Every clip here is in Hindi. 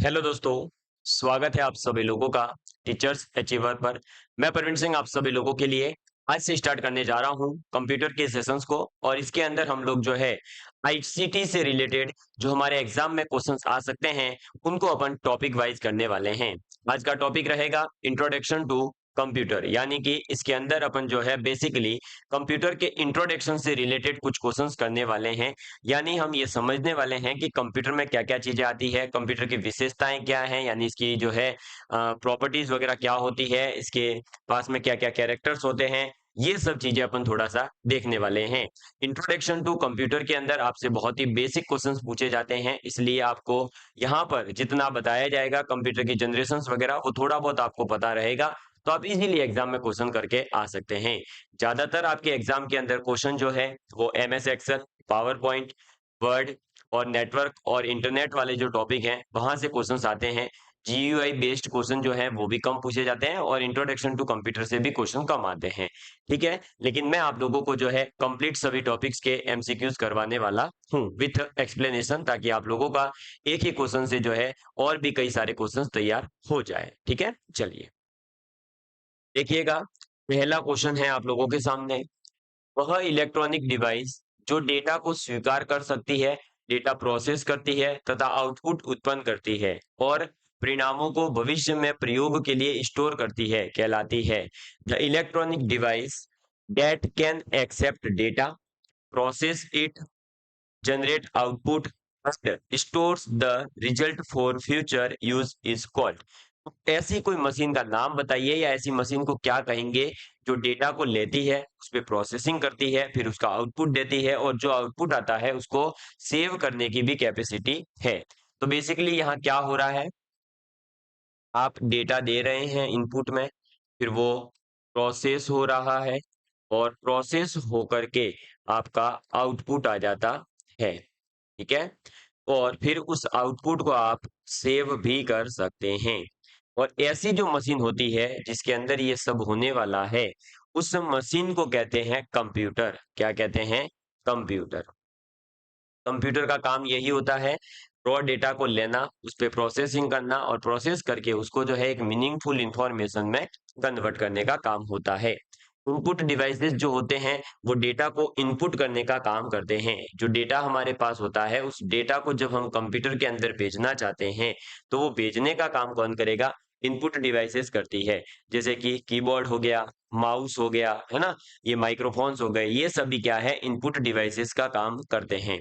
हेलो दोस्तों, स्वागत है आप सभी लोगों का टीचर्स अचीवर पर। मैं प्रवीण सिंह आप सभी लोगों के लिए आज से स्टार्ट करने जा रहा हूं कंप्यूटर के सेशंस को। और इसके अंदर हम लोग जो है आईसीटी से रिलेटेड जो हमारे एग्जाम में क्वेश्चंस आ सकते हैं उनको अपन टॉपिक वाइज करने वाले हैं। आज का टॉपिक रहेगा इंट्रोडक्शन टू कंप्यूटर, यानी कि इसके अंदर अपन जो है बेसिकली कंप्यूटर के इंट्रोडक्शन से रिलेटेड कुछ क्वेश्चंस करने वाले हैं। यानी हम ये समझने वाले हैं कि कंप्यूटर में क्या-क्या चीजें आती है, कंप्यूटर की विशेषताएं क्या हैं, यानी इसकी जो है प्रॉपर्टीज वगैरह क्या होती है, इसके पास में क्या-क्या कैरेक्टर्स होते हैं, ये सब चीजें अपन थोड़ा सा देखने वाले हैं। इंट्रोडक्शन टू कंप्यूटर के अंदर आपसे बहुत ही बेसिक क्वेश्चंस पूछे जाते हैं, इसलिए आपको यहाँ पर जितना बताया जाएगा कंप्यूटर की जनरेशंस वगैरह वो थोड़ा बहुत आपको पता रहेगा, तो आप इजीली एग्जाम में क्वेश्चन करके आ सकते हैं। ज्यादातर आपके एग्जाम के अंदर क्वेश्चन जो है वो MS Excel, PowerPoint, Word और नेटवर्क और इंटरनेट वाले जो टॉपिक हैं वहां से क्वेश्चंस आते हैं। जीयूआई बेस्ड क्वेश्चन जो है वो भी कम पूछे जाते हैं और इंट्रोडक्शन टू कंप्यूटर से भी क्वेश्चन कम आते हैं। ठीक है, लेकिन मैं आप लोगों को जो है कंप्लीट सभी टॉपिक्स के एमसीक्यूज करवाने वाला हूँ विथ एक्सप्लेनेशन, ताकि आप लोगों का एक ही क्वेश्चन से जो है और भी कई सारे क्वेश्चन तैयार हो जाए। ठीक है, चलिए देखिएगा। पहला क्वेश्चन है आप लोगों के सामने। वह इलेक्ट्रॉनिक डिवाइस जो डेटा को स्वीकार कर सकती है, डेटा प्रोसेस करती है तथा आउटपुट उत्पन्न करती है और परिणामों को भविष्य में प्रयोग के लिए स्टोर करती है, कहलाती है। The electronic device that can accept data, process it, generate output and stores the result for future use is called। तो ऐसी कोई मशीन का नाम बताइए या ऐसी मशीन को क्या कहेंगे जो डेटा को लेती है, उस पे प्रोसेसिंग करती है, फिर उसका आउटपुट देती है और जो आउटपुट आता है उसको सेव करने की भी कैपेसिटी है। तो बेसिकली यहाँ क्या हो रहा है, आप डेटा दे रहे हैं इनपुट में, फिर वो प्रोसेस हो रहा है और प्रोसेस होकर के आपका आउटपुट आ जाता है। ठीक है, और फिर उस आउटपुट को आप सेव भी कर सकते हैं। और ऐसी जो मशीन होती है जिसके अंदर ये सब होने वाला है, उस मशीन को कहते हैं कंप्यूटर। क्या कहते हैं? कंप्यूटर। कंप्यूटर का काम यही होता है, रॉ डेटा को लेना, उस पे प्रोसेसिंग करना और प्रोसेस करके उसको जो है एक मीनिंगफुल इंफॉर्मेशन में कन्वर्ट करने का काम होता है। इनपुट डिवाइसेस जो होते हैं वो डेटा को इनपुट करने का काम करते हैं। जो डेटा हमारे पास होता है उस डेटा को जब हम कंप्यूटर के अंदर भेजना चाहते हैं तो वो भेजने का काम कौन करेगा? इनपुट डिवाइसेस करती है। जैसे कि कीबोर्ड हो गया, माउस हो गया, है ना, ये माइक्रोफोन्स हो गए, ये सभी क्या है? इनपुट डिवाइसेस का काम करते हैं।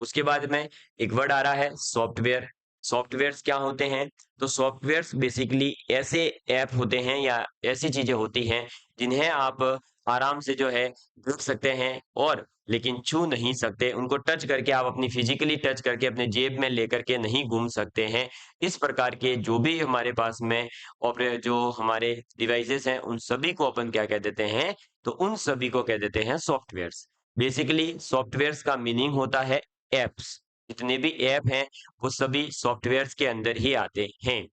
उसके बाद में एक वर्ड आ रहा है सॉफ्टवेयर। सॉफ्टवेयर्स क्या होते हैं? तो सॉफ्टवेयर्स बेसिकली ऐसे ऐप होते हैं या ऐसी चीजें होती हैं जिन्हें आप आराम से जो है देख सकते हैं और लेकिन छू नहीं सकते। उनको टच करके आप अपनी फिजिकली टच करके अपने जेब में लेकर के नहीं घूम सकते हैं। इस प्रकार के जो भी हमारे पास में ऑपरे जो हमारे डिवाइसेस हैं उन सभी को अपन क्या कह देते हैं? तो उन सभी को कह देते हैं सॉफ्टवेयर्स। बेसिकली सॉफ्टवेयर्स का मीनिंग होता है एप्स। जितने भी ऐप हैं वो सभी सॉफ्टवेयर्स के अंदर ही आते हैं।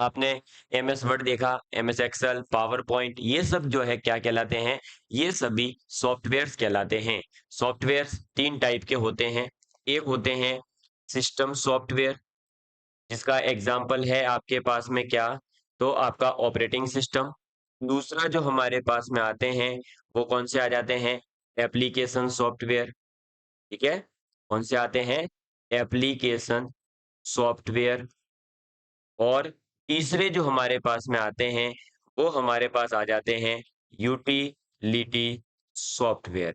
आपने एमएस वर्ड देखा, एमएस एक्सेल, पावर पॉइंट, ये सब जो है क्या कहलाते हैं? ये सभी सॉफ्टवेयर्स कहलाते हैं। सॉफ्टवेयर्स तीन टाइप के होते हैं। एक होते हैं सिस्टम सॉफ्टवेयर, जिसका एग्जाम्पल है आपके पास में क्या? तो आपका ऑपरेटिंग सिस्टम। दूसरा जो हमारे पास में आते हैं वो कौन से आ जाते हैं? Application software. ठीक है, कौन से आते हैं? Application software. और तीसरे जो हमारे पास में आते हैं वो हमारे पास आ जाते हैं यूटिलिटी सॉफ्टवेयर।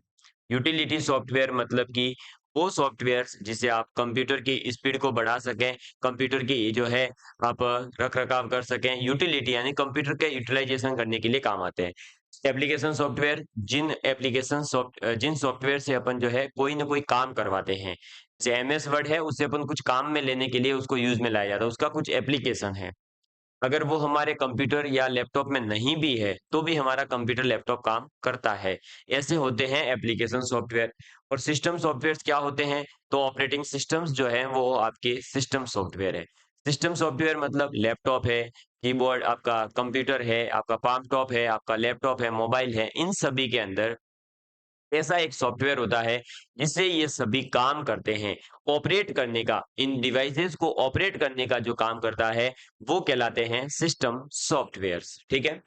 यूटिलिटी सॉफ्टवेयर मतलब कि वो सॉफ्टवेयर्स जिसे आप कंप्यूटर की स्पीड को बढ़ा सकें, कंप्यूटर की जो है आप रख रखाव कर सकें। यूटिलिटी यानी कंप्यूटर के यूटिलाइजेशन करने के लिए काम आते हैं। एप्लीकेशन सॉफ्टवेयर जिन सॉफ्टवेयर से अपन जो है कोई ना कोई काम करवाते हैं। जैसे एमएस वर्ड है, उससे अपन कुछ काम में लेने के लिए उसको यूज में लाया जाता है, उसका कुछ एप्लीकेशन है। अगर वो हमारे कंप्यूटर या लैपटॉप में नहीं भी है तो भी हमारा कंप्यूटर लैपटॉप काम करता है। ऐसे होते हैं एप्लीकेशन सॉफ्टवेयर। और सिस्टम सॉफ्टवेयर क्या होते हैं? तो ऑपरेटिंग सिस्टम्स जो है वो आपके सिस्टम सॉफ्टवेयर है। सिस्टम सॉफ्टवेयर मतलब लैपटॉप है, कीबोर्ड, आपका कंप्यूटर है, आपका पाम टॉप है, आपका लैपटॉप है, मोबाइल है, इन सभी के अंदर ऐसा एक सॉफ्टवेयर होता है जिससे ये सभी काम करते हैं। ऑपरेट करने का, इन डिवाइसेस को ऑपरेट करने का जो काम करता है वो कहलाते हैं सिस्टम सॉफ्टवेयर्स, ठीक है।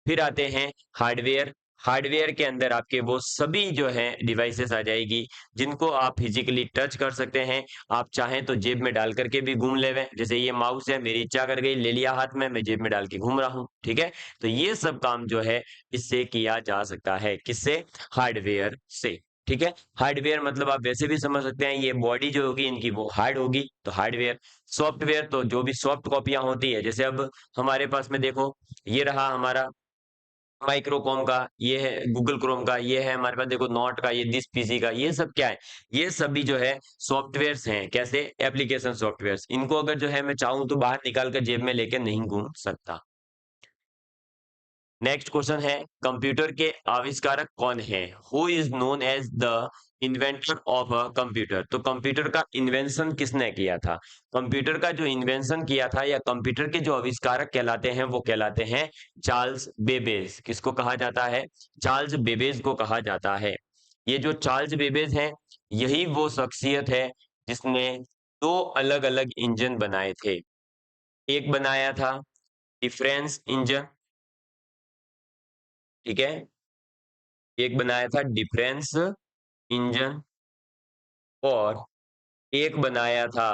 फिर आते हैं हार्डवेयर। हार्डवेयर के अंदर आपके वो सभी जो है डिवाइसेस आ जाएगी जिनको आप फिजिकली टच कर सकते हैं। आप चाहें तो जेब में डाल करके भी घूम लेवे, जैसे ये माउस है, मेरी इच्छा कर गई ले लिया हाथ में, मैं जेब में डाल के घूम रहा हूँ, ठीक है। तो ये सब काम जो है इससे किया जा सकता है, किससे? हार्डवेयर से, ठीक है। हार्डवेयर मतलब आप वैसे भी समझ सकते हैं, ये बॉडी जो होगी इनकी वो हार्ड होगी, तो हार्डवेयर। सॉफ्टवेयर तो जो भी सॉफ्ट कॉपियां होती है, जैसे अब हमारे पास में देखो, ये रहा हमारा माइक्रोकॉम का, ये है गूगल क्रोम का, ये है हमारे पास देखो नोट का, ये दिस पीसी का, ये सब क्या है? ये सभी जो है सॉफ्टवेयर्स हैं। कैसे? Application softwares. इनको अगर जो है मैं चाहूं तो बाहर निकाल कर जेब में लेके नहीं घूम सकता। नेक्स्ट क्वेश्चन है, कंप्यूटर के आविष्कारक कौन है? Who is known as the inventor of a computer? तो कंप्यूटर का इन्वेंशन किसने किया था? कंप्यूटर का जो इन्वेंशन किया था या कंप्यूटर के जो आविष्कारक कहलाते हैं वो कहलाते हैं चार्ल्स बेबेज। किसको कहा जाता है? चार्ल्स बेबेज को कहा जाता है। ये जो चार्ल्स बेबेज हैं, यही वो शख्सियत है जिसने दो अलग अलग इंजन बनाए थे। एक बनाया था डिफरेंस इंजन, ठीक है। एक बनाया था डिफरेंस इंजन और एक बनाया था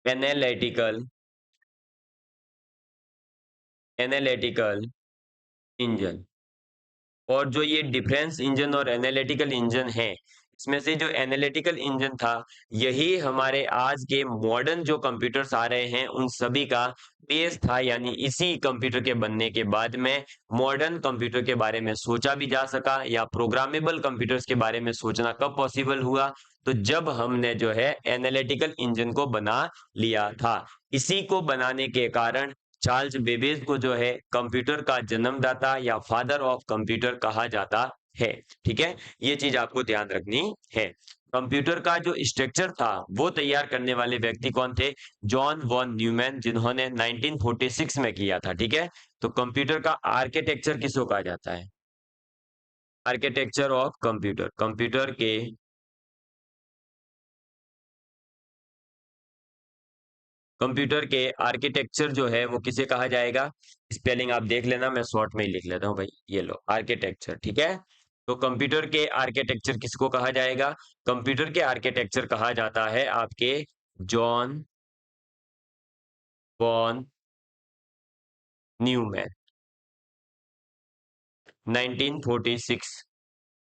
एनालिटिकल एनालिटिकल इंजन। और जो ये डिफरेंस इंजन और एनालिटिकल इंजन है, इसमें से जो एनालिटिकल इंजन था, यही हमारे आज के मॉडर्न जो कंप्यूटर्स आ रहे हैं उन सभी का बेस था। यानी इसी कंप्यूटर के बनने के बाद में मॉडर्न कंप्यूटर के बारे में सोचा भी जा सका, या प्रोग्रामेबल कंप्यूटर्स के बारे में सोचना कब पॉसिबल हुआ? तो जब हमने जो है एनालिटिकल इंजन को बना लिया था। इसी को बनाने के कारण चार्ल्स बेबेज को जो है कंप्यूटर का जन्मदाता या फादर ऑफ कंप्यूटर कहा जाता है, ठीक है। ये चीज आपको ध्यान रखनी है। कंप्यूटर का जो स्ट्रक्चर था वो तैयार करने वाले व्यक्ति कौन थे? जॉन वॉन न्यूमैन, जिन्होंने 1946 में किया था, ठीक है। तो कंप्यूटर का आर्किटेक्चर किसको कहा जाता है? Architecture of computer. कंप्यूटर के आर्किटेक्चर जो है वो किसे कहा जाएगा? स्पेलिंग आप देख लेना, मैं शॉर्ट में ही लिख लेता हूँ भाई, ये लो आर्किटेक्चर, ठीक है। तो कंप्यूटर के आर्किटेक्चर किसको कहा जाएगा? कंप्यूटर के आर्किटेक्चर कहा जाता है आपके जॉन वॉन न्यूमैन, 1946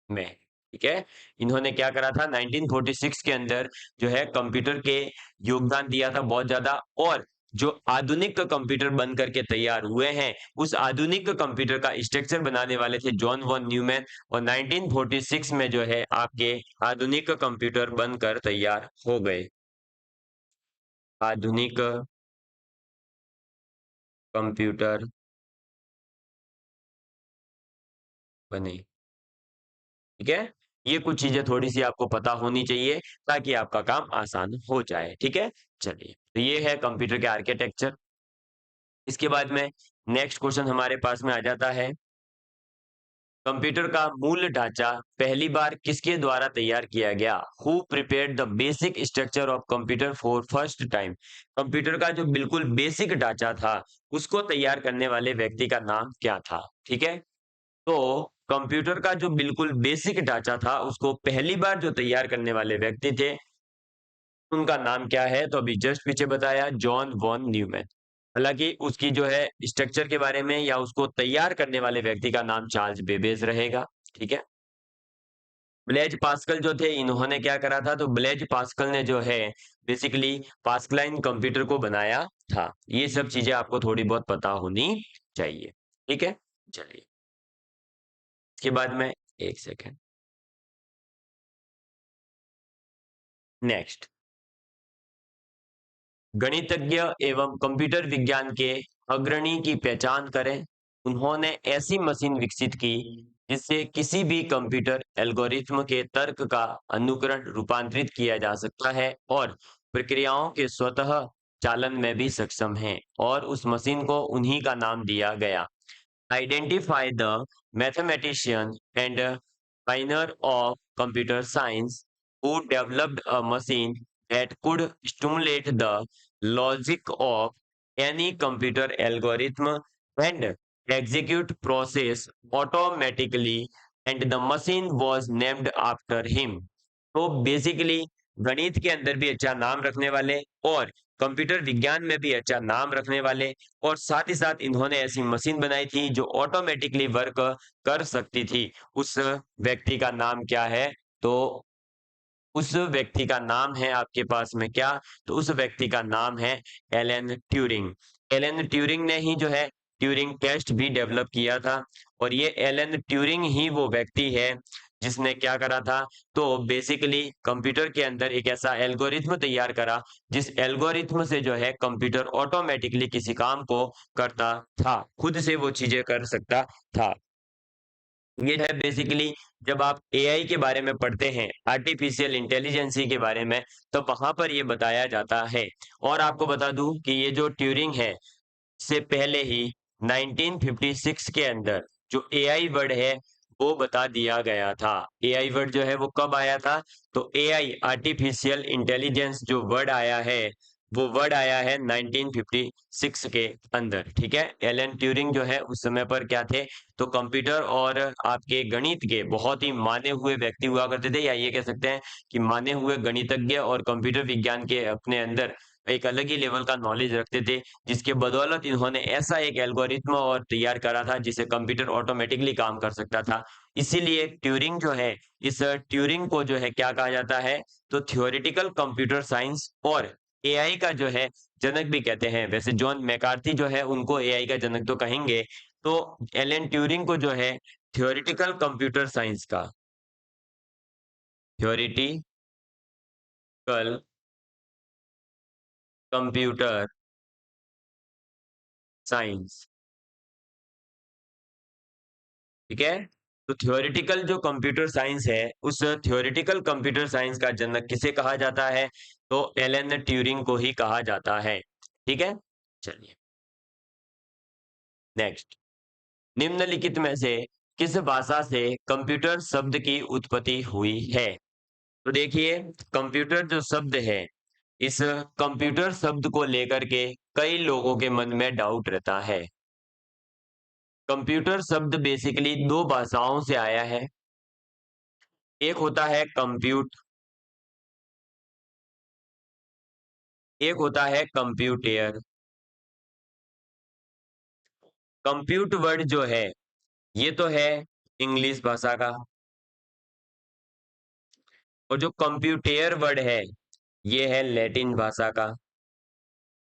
में, ठीक है। इन्होंने क्या करा था 1946 के अंदर, जो है कंप्यूटर के योगदान दिया था बहुत ज्यादा। और जो आधुनिक कंप्यूटर बन करके तैयार हुए हैं, उस आधुनिक कंप्यूटर का स्ट्रक्चर बनाने वाले थे जॉन वॉन न्यूमैन। और 1946 में जो है आपके आधुनिक कंप्यूटर बनकर तैयार हो गए। आधुनिक कंप्यूटर बने, ठीक है। ये कुछ चीजें थोड़ी सी आपको पता होनी चाहिए ताकि आपका काम आसान हो जाए, ठीक है। चलिए, तो ये है कंप्यूटर के आर्किटेक्चर। इसके बाद में नेक्स्ट क्वेश्चन हमारे पास में आ जाता है, कंप्यूटर का मूल ढांचा पहली बार किसके द्वारा तैयार किया गया? Who prepared the basic structure of computer for first time? Computer का जो बिल्कुल बेसिक ढांचा था उसको तैयार करने वाले व्यक्ति का नाम क्या था, ठीक है। तो कंप्यूटर का जो बिल्कुल बेसिक ढांचा था उसको पहली बार जो तैयार करने वाले व्यक्ति थे, उनका नाम क्या है? तो अभी जस्ट पीछे बताया, जॉन वॉन न्यूमैन। हालांकि उसकी जो है स्ट्रक्चर के बारे में या उसको तैयार करने वाले व्यक्ति का नाम चार्ल्स बेबेज रहेगा, ठीक है। ब्लेज पास्कल जो थे, इन्होंने क्या करा था? तो ब्लेज पास्कल ने जो है बेसिकली पास्कलाइन कंप्यूटर को बनाया था। ये सब चीजें आपको थोड़ी बहुत पता होनी चाहिए, ठीक है। चलिए, इसके बाद में एक सेकेंड, नेक्स्ट, गणितज्ञ एवं कंप्यूटर विज्ञान के अग्रणी की पहचान करें। उन्होंने ऐसी मशीन विकसित की जिससे किसी भी कंप्यूटर एल्गोरिथ्म के तर्क का अनुकरण रूपांतरित किया जा सकता है और प्रक्रियाओं के स्वतः चालन में भी सक्षम है, और उस मशीन को उन्हीं का नाम दिया गया। Identify the mathematician and pioneer ऑफ computer science who developed a machine that could stimulate the logic of any computer algorithm and execute process automatically, and the machine was named after him. तो बेसिकली गणित के अंदर भी अच्छा नाम रखने वाले और कंप्यूटर विज्ञान में भी अच्छा नाम रखने वाले और साथ ही साथ इन्होंने ऐसी मशीन बनाई थी जो ऑटोमेटिकली वर्क कर सकती थी। उस व्यक्ति का नाम क्या है? तो उस व्यक्ति का नाम है आपके पास में क्या? तो उस व्यक्ति का नाम है एलन ट्यूरिंग। एलन ट्यूरिंग ने ही जो है ट्यूरिंग टेस्ट भी डेवलप किया था और ये एलन ट्यूरिंग ही वो व्यक्ति है जिसने क्या करा था? तो बेसिकली कंप्यूटर के अंदर एक ऐसा एल्गोरिथ्म तैयार करा जिस एल्गोरिथ्म से जो है कंप्यूटर ऑटोमेटिकली किसी काम को करता था, खुद से वो चीजें कर सकता था। ये है बेसिकली जब आप एआई के बारे में पढ़ते हैं, आर्टिफिशियल इंटेलिजेंसी के बारे में, तो वहां पर ये बताया जाता है। और आपको बता दूं कि ये जो ट्यूरिंग है से पहले ही 1956 के अंदर जो एआई वर्ड है वो बता दिया गया था। एआई वर्ड जो है वो कब आया था? तो एआई आर्टिफिशियल इंटेलिजेंस जो वर्ड आया है वो वर्ड आया है 1956 के अंदर। ठीक है, एलन ट्यूरिंग जो है उस समय पर क्या थे? तो कंप्यूटर और आपके गणित के बहुत ही माने हुए व्यक्ति हुआ करते थे, या ये कह सकते हैं कि माने हुए गणितज्ञ और कंप्यूटर विज्ञान के अपने अंदर एक अलग ही लेवल का नॉलेज रखते थे, जिसके बदौलत इन्होंने ऐसा एक एल्गोरिथ्म और तैयार करा था जिसे कंप्यूटर ऑटोमेटिकली काम कर सकता था। इसीलिए ट्यूरिंग जो है, इस ट्यूरिंग को जो है क्या कहा जाता है? तो थ्योरेटिकल कंप्यूटर साइंस और एआई का जो है जनक भी कहते हैं। वैसे जॉन मैकार्थी जो है उनको एआई का जनक तो कहेंगे, तो एलन ट्यूरिंग को जो है थ्योरेटिकल कंप्यूटर साइंस का, थ्योरेटिकल कंप्यूटर साइंस, ठीक है। तो थ्योरेटिकल जो कंप्यूटर साइंस है, उस थ्योरेटिकल कंप्यूटर साइंस का जनक किसे कहा जाता है? तो एलन ट्यूरिंग को ही कहा जाता है। ठीक है, चलिए नेक्स्ट। निम्नलिखित में से किस भाषा से कंप्यूटर शब्द की उत्पत्ति हुई है? तो देखिए, कंप्यूटर जो शब्द है, इस कंप्यूटर शब्द को लेकर के कई लोगों के मन में डाउट रहता है। कंप्यूटर शब्द बेसिकली दो भाषाओं से आया है। एक होता है कंप्यूट, एक होता है कंप्यूटर। कंप्यूट वर्ड जो है ये तो है इंग्लिश भाषा का, और जो कंप्यूटर वर्ड है ये है लैटिन भाषा का।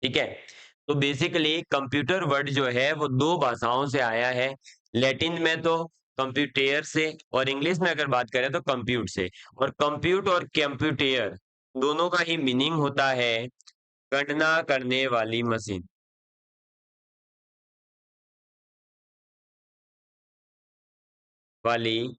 ठीक है, तो बेसिकली कंप्यूटर वर्ड जो है वो दो भाषाओं से आया है। लैटिन में तो कंप्यूटर से, और इंग्लिश में अगर बात करें तो कंप्यूट से। और कंप्यूट और कंप्यूटर दोनों का ही मीनिंग होता है गणना करने वाली मशीन, वाली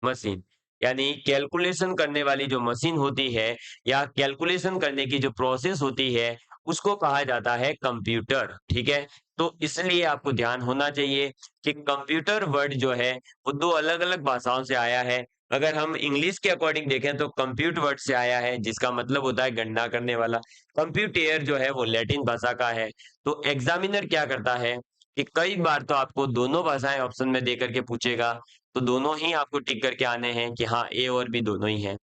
मशीन, यानी कैलकुलेशन करने वाली जो मशीन होती है या कैलकुलेशन करने की जो प्रोसेस होती है उसको कहा जाता है कंप्यूटर। ठीक है, तो इसलिए आपको ध्यान होना चाहिए कि कंप्यूटर वर्ड जो है वो दो अलग अलग भाषाओं से आया है। अगर हम इंग्लिश के अकॉर्डिंग देखें तो कंप्यूट वर्ड से आया है जिसका मतलब होता है गणना करने वाला। कंप्यूटर जो है वो लैटिन भाषा का है। तो एग्जामिनर क्या करता है कि कई बार तो आपको दोनों भाषाएं ऑप्शन में दे करके पूछेगा, तो दोनों ही आपको टिक करके आने हैं कि हाँ ए और बी दोनों ही हैं।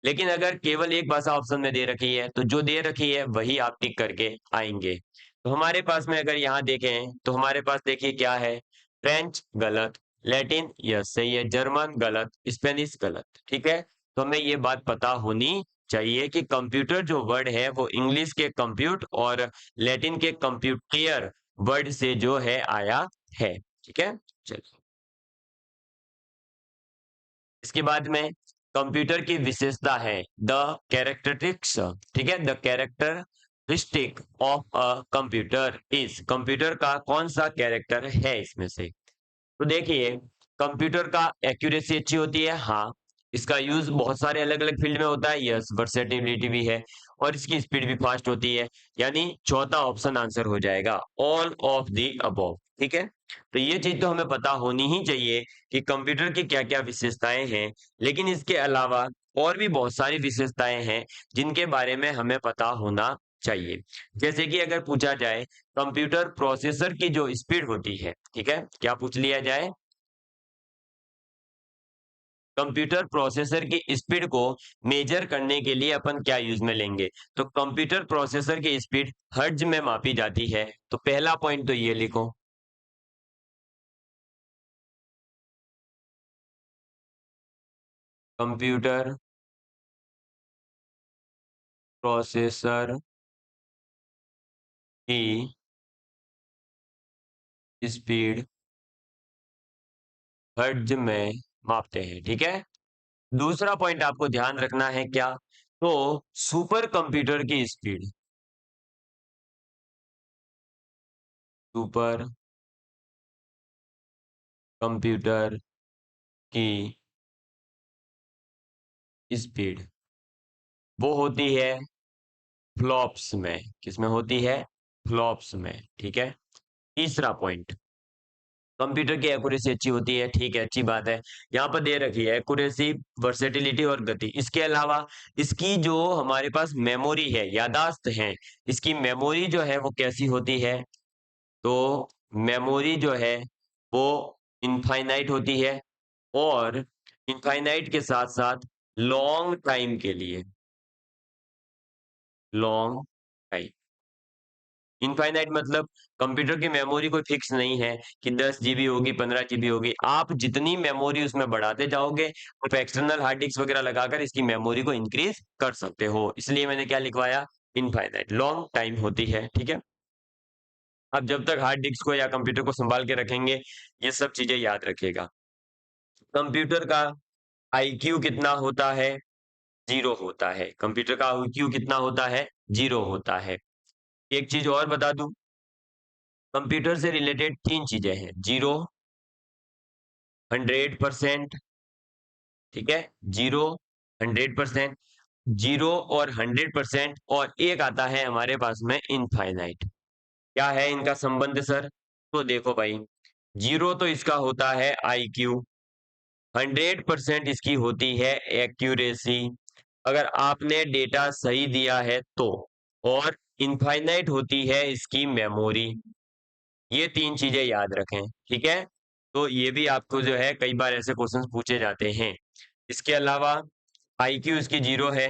लेकिन अगर केवल एक भाषा ऑप्शन में दे रखी है तो जो दे रखी है वही आप टिक करके आएंगे। तो हमारे पास में अगर यहाँ देखें तो हमारे पास देखिए क्या है? फ्रेंच गलत, लैटिन यस सही है, जर्मन गलत, स्पेनिश गलत। ठीक है, तो हमें ये बात पता होनी चाहिए कि कंप्यूटर जो वर्ड है वो इंग्लिश के कंप्यूट और लैटिन के कंप्यूटर वर्ड से जो है आया है। ठीक है, चलिए इसके बाद में कंप्यूटर की विशेषता है द कैरेक्टरिस्टिक्स। ठीक है, the characteristic of a computer is, computer का कौन सा कैरेक्टर है इसमें से? तो देखिए, कंप्यूटर का एक्यूरेसी अच्छी होती है, हाँ। इसका यूज बहुत सारे अलग अलग फील्ड में होता है, यस। वर्सेटिलिटी भी है, और इसकी स्पीड भी फास्ट होती है। यानी चौथा ऑप्शन आंसर हो जाएगा, ऑल ऑफ द अबव। ठीक है। तो ये चीज तो हमें पता होनी ही चाहिए कि कंप्यूटर की क्या क्या विशेषताएं हैं, लेकिन इसके अलावा और भी बहुत सारी विशेषताएं हैं जिनके बारे में हमें पता होना चाहिए। जैसे कि अगर पूछा जाए कंप्यूटर प्रोसेसर की जो स्पीड होती है, ठीक है, क्या पूछ लिया जाए, कंप्यूटर प्रोसेसर की स्पीड को मेजर करने के लिए अपन क्या यूज में लेंगे, तो कंप्यूटर प्रोसेसर की स्पीड हर्ट्ज में मापी जाती है। तो पहला पॉइंट तो ये लिखो, कंप्यूटर प्रोसेसर की स्पीड हर्ट्ज में मापते हैं, ठीक है। दूसरा पॉइंट आपको ध्यान रखना है क्या, तो सुपर कंप्यूटर की स्पीड, सुपर कंप्यूटर की स्पीड वो होती है फ्लॉप्स में, किसमें होती है, फ्लॉप्स में, ठीक है। तीसरा पॉइंट, कंप्यूटर की एक्यूरेसी अच्छी होती है, ठीक है, अच्छी बात है। यहाँ पर दे रखी है एक्यूरेसी, वर्सेटिलिटी और गति। इसके अलावा इसकी जो हमारे पास मेमोरी है, यादाश्त है, इसकी मेमोरी जो है वो कैसी होती है, तो मेमोरी जो है वो इनफाइनाइट होती है, और इनफाइनाइट के साथ साथ लॉन्ग टाइम के लिए, लॉन्ग टाइम, इनफाइनाइट मतलब कंप्यूटर की मेमोरी कोई फिक्स नहीं है कि 10 GB होगी, 15 GB होगी। आप जितनी मेमोरी उसमें बढ़ाते जाओगे, आप एक्सटर्नल हार्ड डिस्क वगैरह लगाकर इसकी मेमोरी को इंक्रीज कर सकते हो, इसलिए मैंने क्या लिखवाया, इनफाइनाइट, लॉन्ग टाइम होती है, ठीक है। आप जब तक हार्ड डिस्क को या कंप्यूटर को संभाल के रखेंगे, ये सब चीजें याद रखिएगा। कंप्यूटर का आईक्यू कितना होता है, 0 होता है। कंप्यूटर का आईक्यू कितना होता है, 0 होता है। एक चीज और बता दूं, कंप्यूटर से रिलेटेड 3 चीजें हैं, 0, 100%, ठीक है, 0, 100%, 0 और 100%, और एक आता है हमारे पास में इनफाइनाइट। क्या है इनका संबंध सर, तो देखो भाई, 0 तो इसका होता है आईक्यू, 100% इसकी होती है एक्यूरेसी, अगर आपने डेटा सही दिया है तो, और इनफाइनाइट होती है इसकी मेमोरी। ये 3 चीजें याद रखें, ठीक है। तो ये भी आपको जो है कई बार ऐसे क्वेश्चंस पूछे जाते हैं। इसके अलावा आईक्यू इसकी 0 है।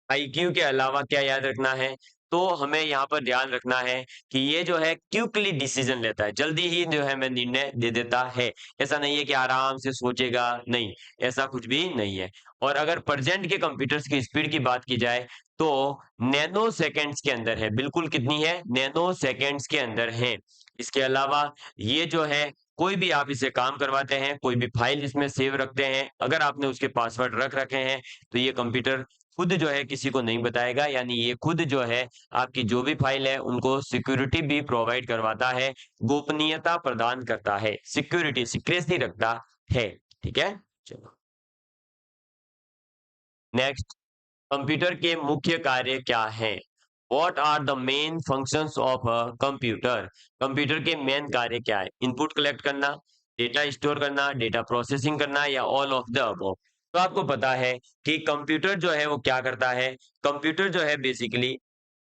आईक्यू के अलावा क्या याद रखना है, तो हमें यहाँ पर ध्यान रखना है कि ये जो है क्विकली डिसीजन लेता है, जल्दी ही जो है मैं निर्णय दे देता है। ऐसा नहीं है कि आराम से सोचेगा, नहीं, ऐसा कुछ भी नहीं है। और अगर प्रेजेंट के कंप्यूटर्स की स्पीड की बात की जाए, तो नैनो सेकेंड्स के अंदर है, बिल्कुल कितनी है, नैनो सेकेंड्स के अंदर है। इसके अलावा ये जो है, कोई भी आप इसे काम करवाते हैं, कोई भी फाइल इसमें सेव रखते हैं, अगर आपने उसके पासवर्ड रख रखे हैं, तो ये कंप्यूटर खुद जो है किसी को नहीं बताएगा, यानी ये खुद जो है आपकी जो भी फाइल है उनको सिक्योरिटी भी प्रोवाइड करवाता है, गोपनीयता प्रदान करता है, सिक्योरिटी, सीक्रेसी रखता है, ठीक है। चलो नेक्स्ट, कंप्यूटर के मुख्य कार्य क्या हैं? What are the main functions of a computer? Computer के मेन कार्य क्या है? इनपुट कलेक्ट करना, डेटा स्टोर करना, डेटा प्रोसेसिंग करना, या ऑल ऑफ द अबव। तो आपको पता है कि कंप्यूटर जो है वो क्या करता है, कंप्यूटर जो है बेसिकली,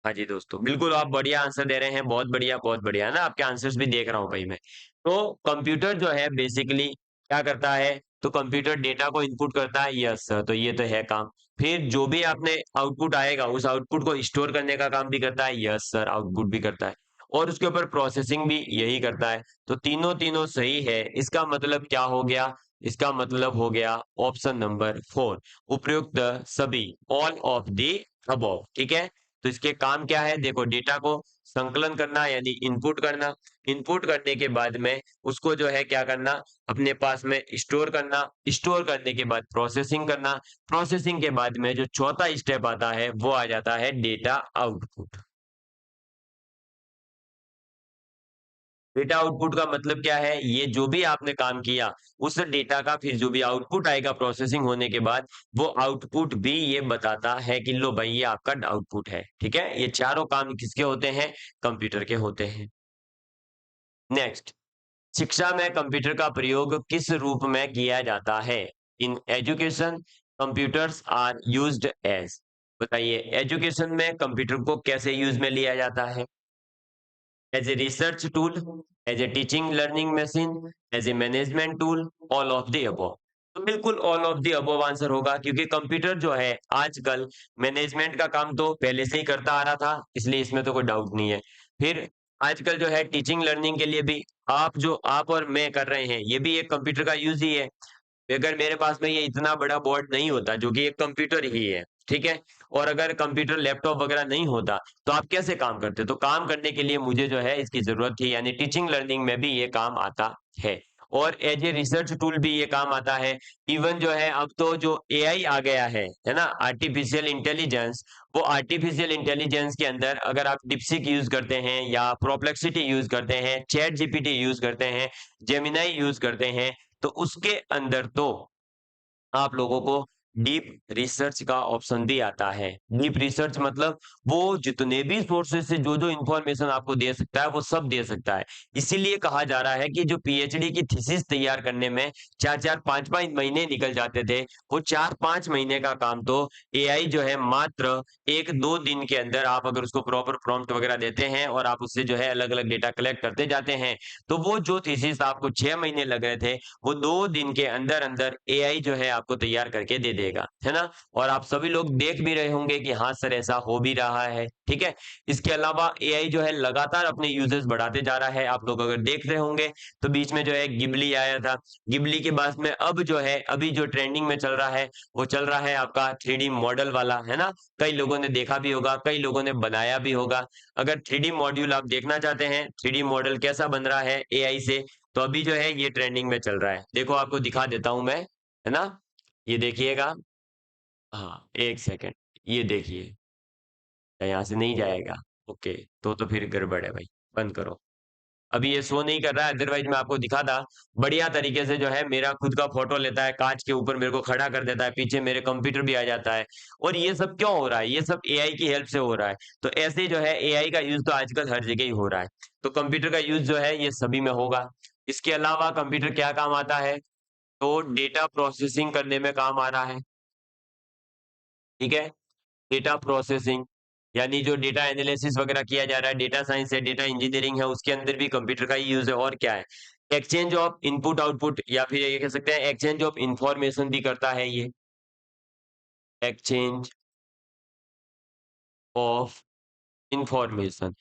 हाँ जी दोस्तों, बिल्कुल आप बढ़िया आंसर दे रहे हैं, बहुत बढ़िया है ना, आपके आंसर्स भी देख रहा हूँ भाई मैं। तो कंप्यूटर जो है बेसिकली क्या करता है, तो कंप्यूटर डेटा को इनपुट करता है, यस सर, तो ये तो है काम। फिर जो भी आपने आउटपुट आएगा, उस आउटपुट को स्टोर करने का काम भी करता है, यस सर, आउटपुट भी करता है, और उसके ऊपर प्रोसेसिंग भी यही करता है। तो तीनों तीनों सही है, इसका मतलब क्या हो गया, इसका मतलब हो गया ऑप्शन नंबर 4, उपयुक्त सभी, ऑल ऑफ दी अबव, ठीक है। तो इसके काम क्या है, देखो, डेटा को संकलन करना यानी इनपुट करना, इनपुट करने के बाद में उसको जो है क्या करना, अपने पास में स्टोर करना, स्टोर करने के बाद प्रोसेसिंग करना, प्रोसेसिंग के बाद में जो चौथा स्टेप आता है वो आ जाता है डेटा आउटपुट। डेटा आउटपुट का मतलब क्या है, ये जो भी आपने काम किया उस डेटा का फिर जो भी आउटपुट आएगा प्रोसेसिंग होने के बाद, वो आउटपुट भी ये बताता है कि लो भाई ये आपका आउटपुट है, ठीक है। ये चारों काम किसके होते हैं, कंप्यूटर के होते हैं। नेक्स्ट, शिक्षा में कंप्यूटर का प्रयोग किस रूप में किया जाता है? In education computers are used as. बताइए, एजुकेशन में कंप्यूटर को कैसे यूज में लिया जाता है? As a research tool, as a teaching learning machine, as a management tool, all of the above. तो बिल्कुल all of the above answer होगा, क्योंकि कंप्यूटर जो है आजकल मैनेजमेंट का काम तो पहले से ही करता आ रहा था, इसलिए इसमें तो कोई डाउट नहीं है। फिर आजकल जो है टीचिंग लर्निंग के लिए भी आप और मैं कर रहे हैं, ये भी एक कंप्यूटर का यूज ही है। अगर मेरे पास में ये इतना बड़ा बोर्ड नहीं होता जो कि एक कंप्यूटर ही है, ठीक है, और अगर कंप्यूटर लैपटॉप वगैरह नहीं होता तो आप कैसे काम करते? तो काम करने के लिए मुझे जो है इसकी जरूरत थी, यानी टीचिंग लर्निंग में भी ये काम आता है। और एज ए रिसर्च टूल भी ये काम आता है। इवन जो है अब तो जो एआई आ गया है ना, आर्टिफिशियल इंटेलिजेंस, वो आर्टिफिशियल इंटेलिजेंस के अंदर अगर आप डिप्सिक यूज करते हैं या प्रोप्लेक्सिटी यूज करते हैं, चैट जीपीटी यूज करते हैं, जेमिनाई यूज करते हैं, तो उसके अंदर तो आप लोगों को डीप रिसर्च का ऑप्शन भी आता है। डीप रिसर्च मतलब वो जितने भी सोर्सेस से जो जो इंफॉर्मेशन आपको दे सकता है वो सब दे सकता है। इसीलिए कहा जा रहा है कि जो पीएचडी की थीसिस तैयार करने में 4-4 5-5 महीने निकल जाते थे, वो 4-5 महीने का काम तो एआई जो है मात्र 1-2 दिन के अंदर, आप अगर उसको प्रॉपर प्रॉम्प्ट वगैरह देते हैं और आप उससे जो है अलग-अलग डेटा कलेक्ट करते जाते हैं, तो वो जो थीसिस आपको 6 महीने लग रहे थे, वो 2 दिन के अंदर-अंदर एआई जो है आपको तैयार करके दे देगा, है ना? और आप सभी लोग देख भी रहे होंगे कि हाँ सर, ऐसा हो भी रहा है, ठीक है? इसके अलावा एआई जो है लगातार अपने यूजेस बढ़ाते जा रहा है। आप लोग अगर देख रहे होंगे तो बीच में जो है गिबली आया था। गिबली के बाद में अब जो है, अभी जो ट्रेंडिंग में चल रहा है, वो चल रहा है आपका 3D मॉडल वाला, है ना? कई लोगों ने देखा भी होगा, कई लोगों ने बनाया भी होगा। अगर 3D मॉड्यूल आप देखना चाहते हैं, 3D मॉडल कैसा बन रहा है एआई से, तो अभी जो है ये ट्रेंडिंग में चल रहा है। देखो आपको दिखा देता हूं मैं, है ना? ये देखिएगा। हाँ, एक सेकंड। ये देखिए, यहाँ से नहीं जाएगा। ओके, तो फिर गड़बड़ है भाई, बंद करो। अभी ये शो नहीं कर रहा है, अदरवाइज मैं आपको दिखाता। बढ़िया तरीके से जो है मेरा खुद का फोटो लेता है, कांच के ऊपर मेरे को खड़ा कर देता है, पीछे मेरे कंप्यूटर भी आ जाता है। और ये सब क्यों हो रहा है? ये सब एआई की हेल्प से हो रहा है। तो ऐसे जो है एआई का यूज तो आजकल हर जगह ही हो रहा है। तो कंप्यूटर का यूज जो है ये सभी में होगा। इसके अलावा कंप्यूटर क्या काम आता है? तो डेटा प्रोसेसिंग करने में काम आ रहा है, ठीक है? डेटा प्रोसेसिंग, यानी जो डेटा एनालिसिस वगैरह किया जा रहा है, डेटा साइंस है, डेटा इंजीनियरिंग है, उसके अंदर भी कंप्यूटर का ही यूज है। और क्या है? एक्सचेंज ऑफ इनपुट आउटपुट, या फिर ये कह सकते हैं एक्सचेंज ऑफ इंफॉर्मेशन भी करता है ये। एक्सचेंज ऑफ इंफॉर्मेशन,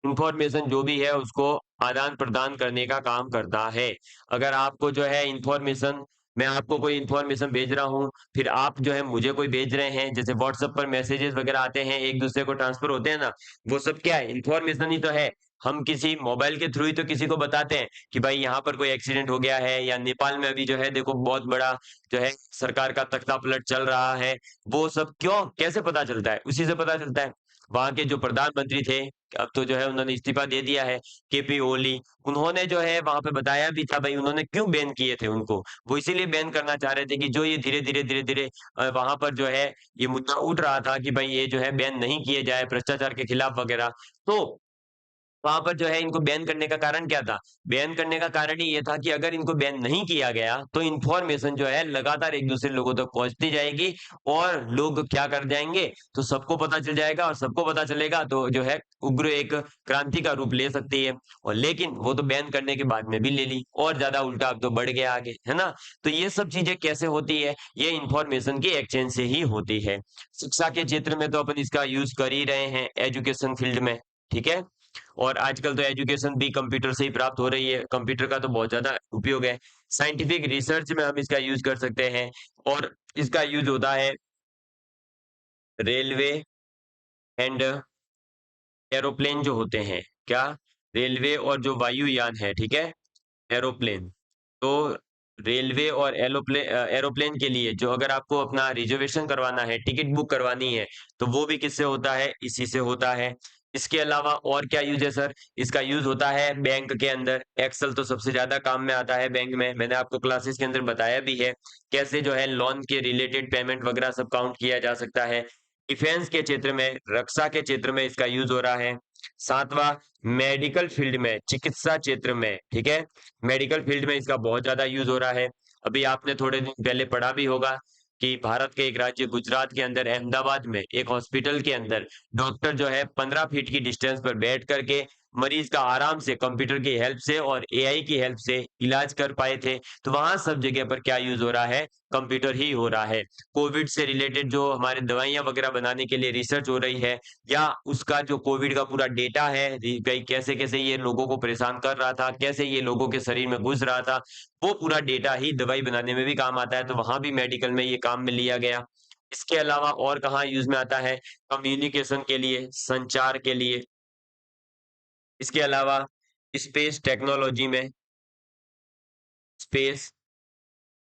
इंफॉर्मेशन जो भी है उसको आदान प्रदान करने का काम करता है। अगर आपको जो है इंफॉर्मेशन, मैं आपको कोई इंफॉर्मेशन भेज रहा हूँ, फिर आप जो है मुझे कोई भेज रहे हैं, जैसे व्हाट्सएप पर मैसेजेस वगैरह आते हैं, एक दूसरे को ट्रांसफर होते हैं ना, वो सब क्या है? इंफॉर्मेशन ही तो है। हम किसी मोबाइल के थ्रू ही तो किसी को बताते हैं कि भाई यहाँ पर कोई एक्सीडेंट हो गया है, या नेपाल में अभी जो है देखो बहुत बड़ा जो है सरकार का तख्ता पलट चल रहा है। वो सब क्यों, कैसे पता चलता है? उसी से पता चलता है। वहां के जो प्रधानमंत्री थे, अब तो जो है उन्होंने इस्तीफा दे दिया है, केपी ओली, उन्होंने जो है वहां पे बताया भी था भाई उन्होंने क्यों बैन किए थे उनको। वो इसीलिए बैन करना चाह रहे थे कि जो ये धीरे धीरे वहां पर जो है ये मुद्दा उठ रहा था कि भाई ये जो है बैन नहीं किए जाए भ्रष्टाचार के खिलाफ वगैरह। तो वहां पर जो है इनको बैन करने का कारण क्या था? बैन करने का कारण ही ये था कि अगर इनको बैन नहीं किया गया तो इन्फॉर्मेशन जो है लगातार एक दूसरे लोगों तक पहुंचती जाएगी, और लोग क्या कर जाएंगे, तो सबको पता चल जाएगा, और सबको पता चलेगा तो जो है उग्र एक क्रांति का रूप ले सकती है। और लेकिन वो तो बैन करने के बाद में भी ले ली, और ज्यादा उल्टा अब तो बढ़ गया आगे, है ना? तो ये सब चीजें कैसे होती है? ये इंफॉर्मेशन के एक्सचेंज से ही होती है। शिक्षा के क्षेत्र में तो अपन इसका यूज कर ही रहे हैं, एजुकेशन फील्ड में, ठीक है? और आजकल तो एजुकेशन भी कंप्यूटर से ही प्राप्त हो रही है, कंप्यूटर का तो बहुत ज्यादा उपयोग है। साइंटिफिक रिसर्च में हम इसका यूज कर सकते हैं, और इसका यूज होता है रेलवे एंड एरोप्लेन जो होते हैं, क्या? रेलवे और जो वायुयान है, ठीक है, एरोप्लेन। तो रेलवे और एरोप्लेन के लिए जो अगर आपको अपना रिजर्वेशन करवाना है, टिकट बुक करवानी है, तो वो भी किससे होता है? इसी से होता है। इसके अलावा और क्या यूज है सर? इसका यूज होता है बैंक के अंदर। एक्सेल तो सबसे ज्यादा काम में आता है बैंक में, मैंने आपको क्लासेस के अंदर बताया भी है कैसे जो है लोन के रिलेटेड पेमेंट वगैरह सब काउंट किया जा सकता है। डिफेंस के क्षेत्र में, रक्षा के क्षेत्र में इसका यूज हो रहा है। सातवां, मेडिकल फील्ड में, चिकित्सा क्षेत्र में, ठीक है, मेडिकल फील्ड में इसका बहुत ज्यादा यूज हो रहा है। अभी आपने थोड़े दिन पहले पढ़ा भी होगा कि भारत के एक राज्य गुजरात के अंदर अहमदाबाद में एक हॉस्पिटल के अंदर डॉक्टर जो है 15 फीट की डिस्टेंस पर बैठ करके मरीज का आराम से कंप्यूटर की हेल्प से और एआई की हेल्प से इलाज कर पाए थे। तो वहां सब जगह पर क्या यूज हो रहा है, कंप्यूटर ही हो रहा है। कोविड से रिलेटेड जो हमारे दवाइयां वगैरह बनाने के लिए रिसर्च हो रही है, या उसका जो कोविड का पूरा डेटा है, कई कैसे कैसे ये लोगों को परेशान कर रहा था, कैसे ये लोगों के शरीर में घुस रहा था, वो पूरा डेटा ही दवाई बनाने में भी काम आता है। तो वहां भी मेडिकल में ये काम में लिया गया। इसके अलावा और कहाँ यूज में आता है, कम्युनिकेशन के लिए, संचार के लिए। इसके अलावा स्पेस टेक्नोलॉजी में, स्पेस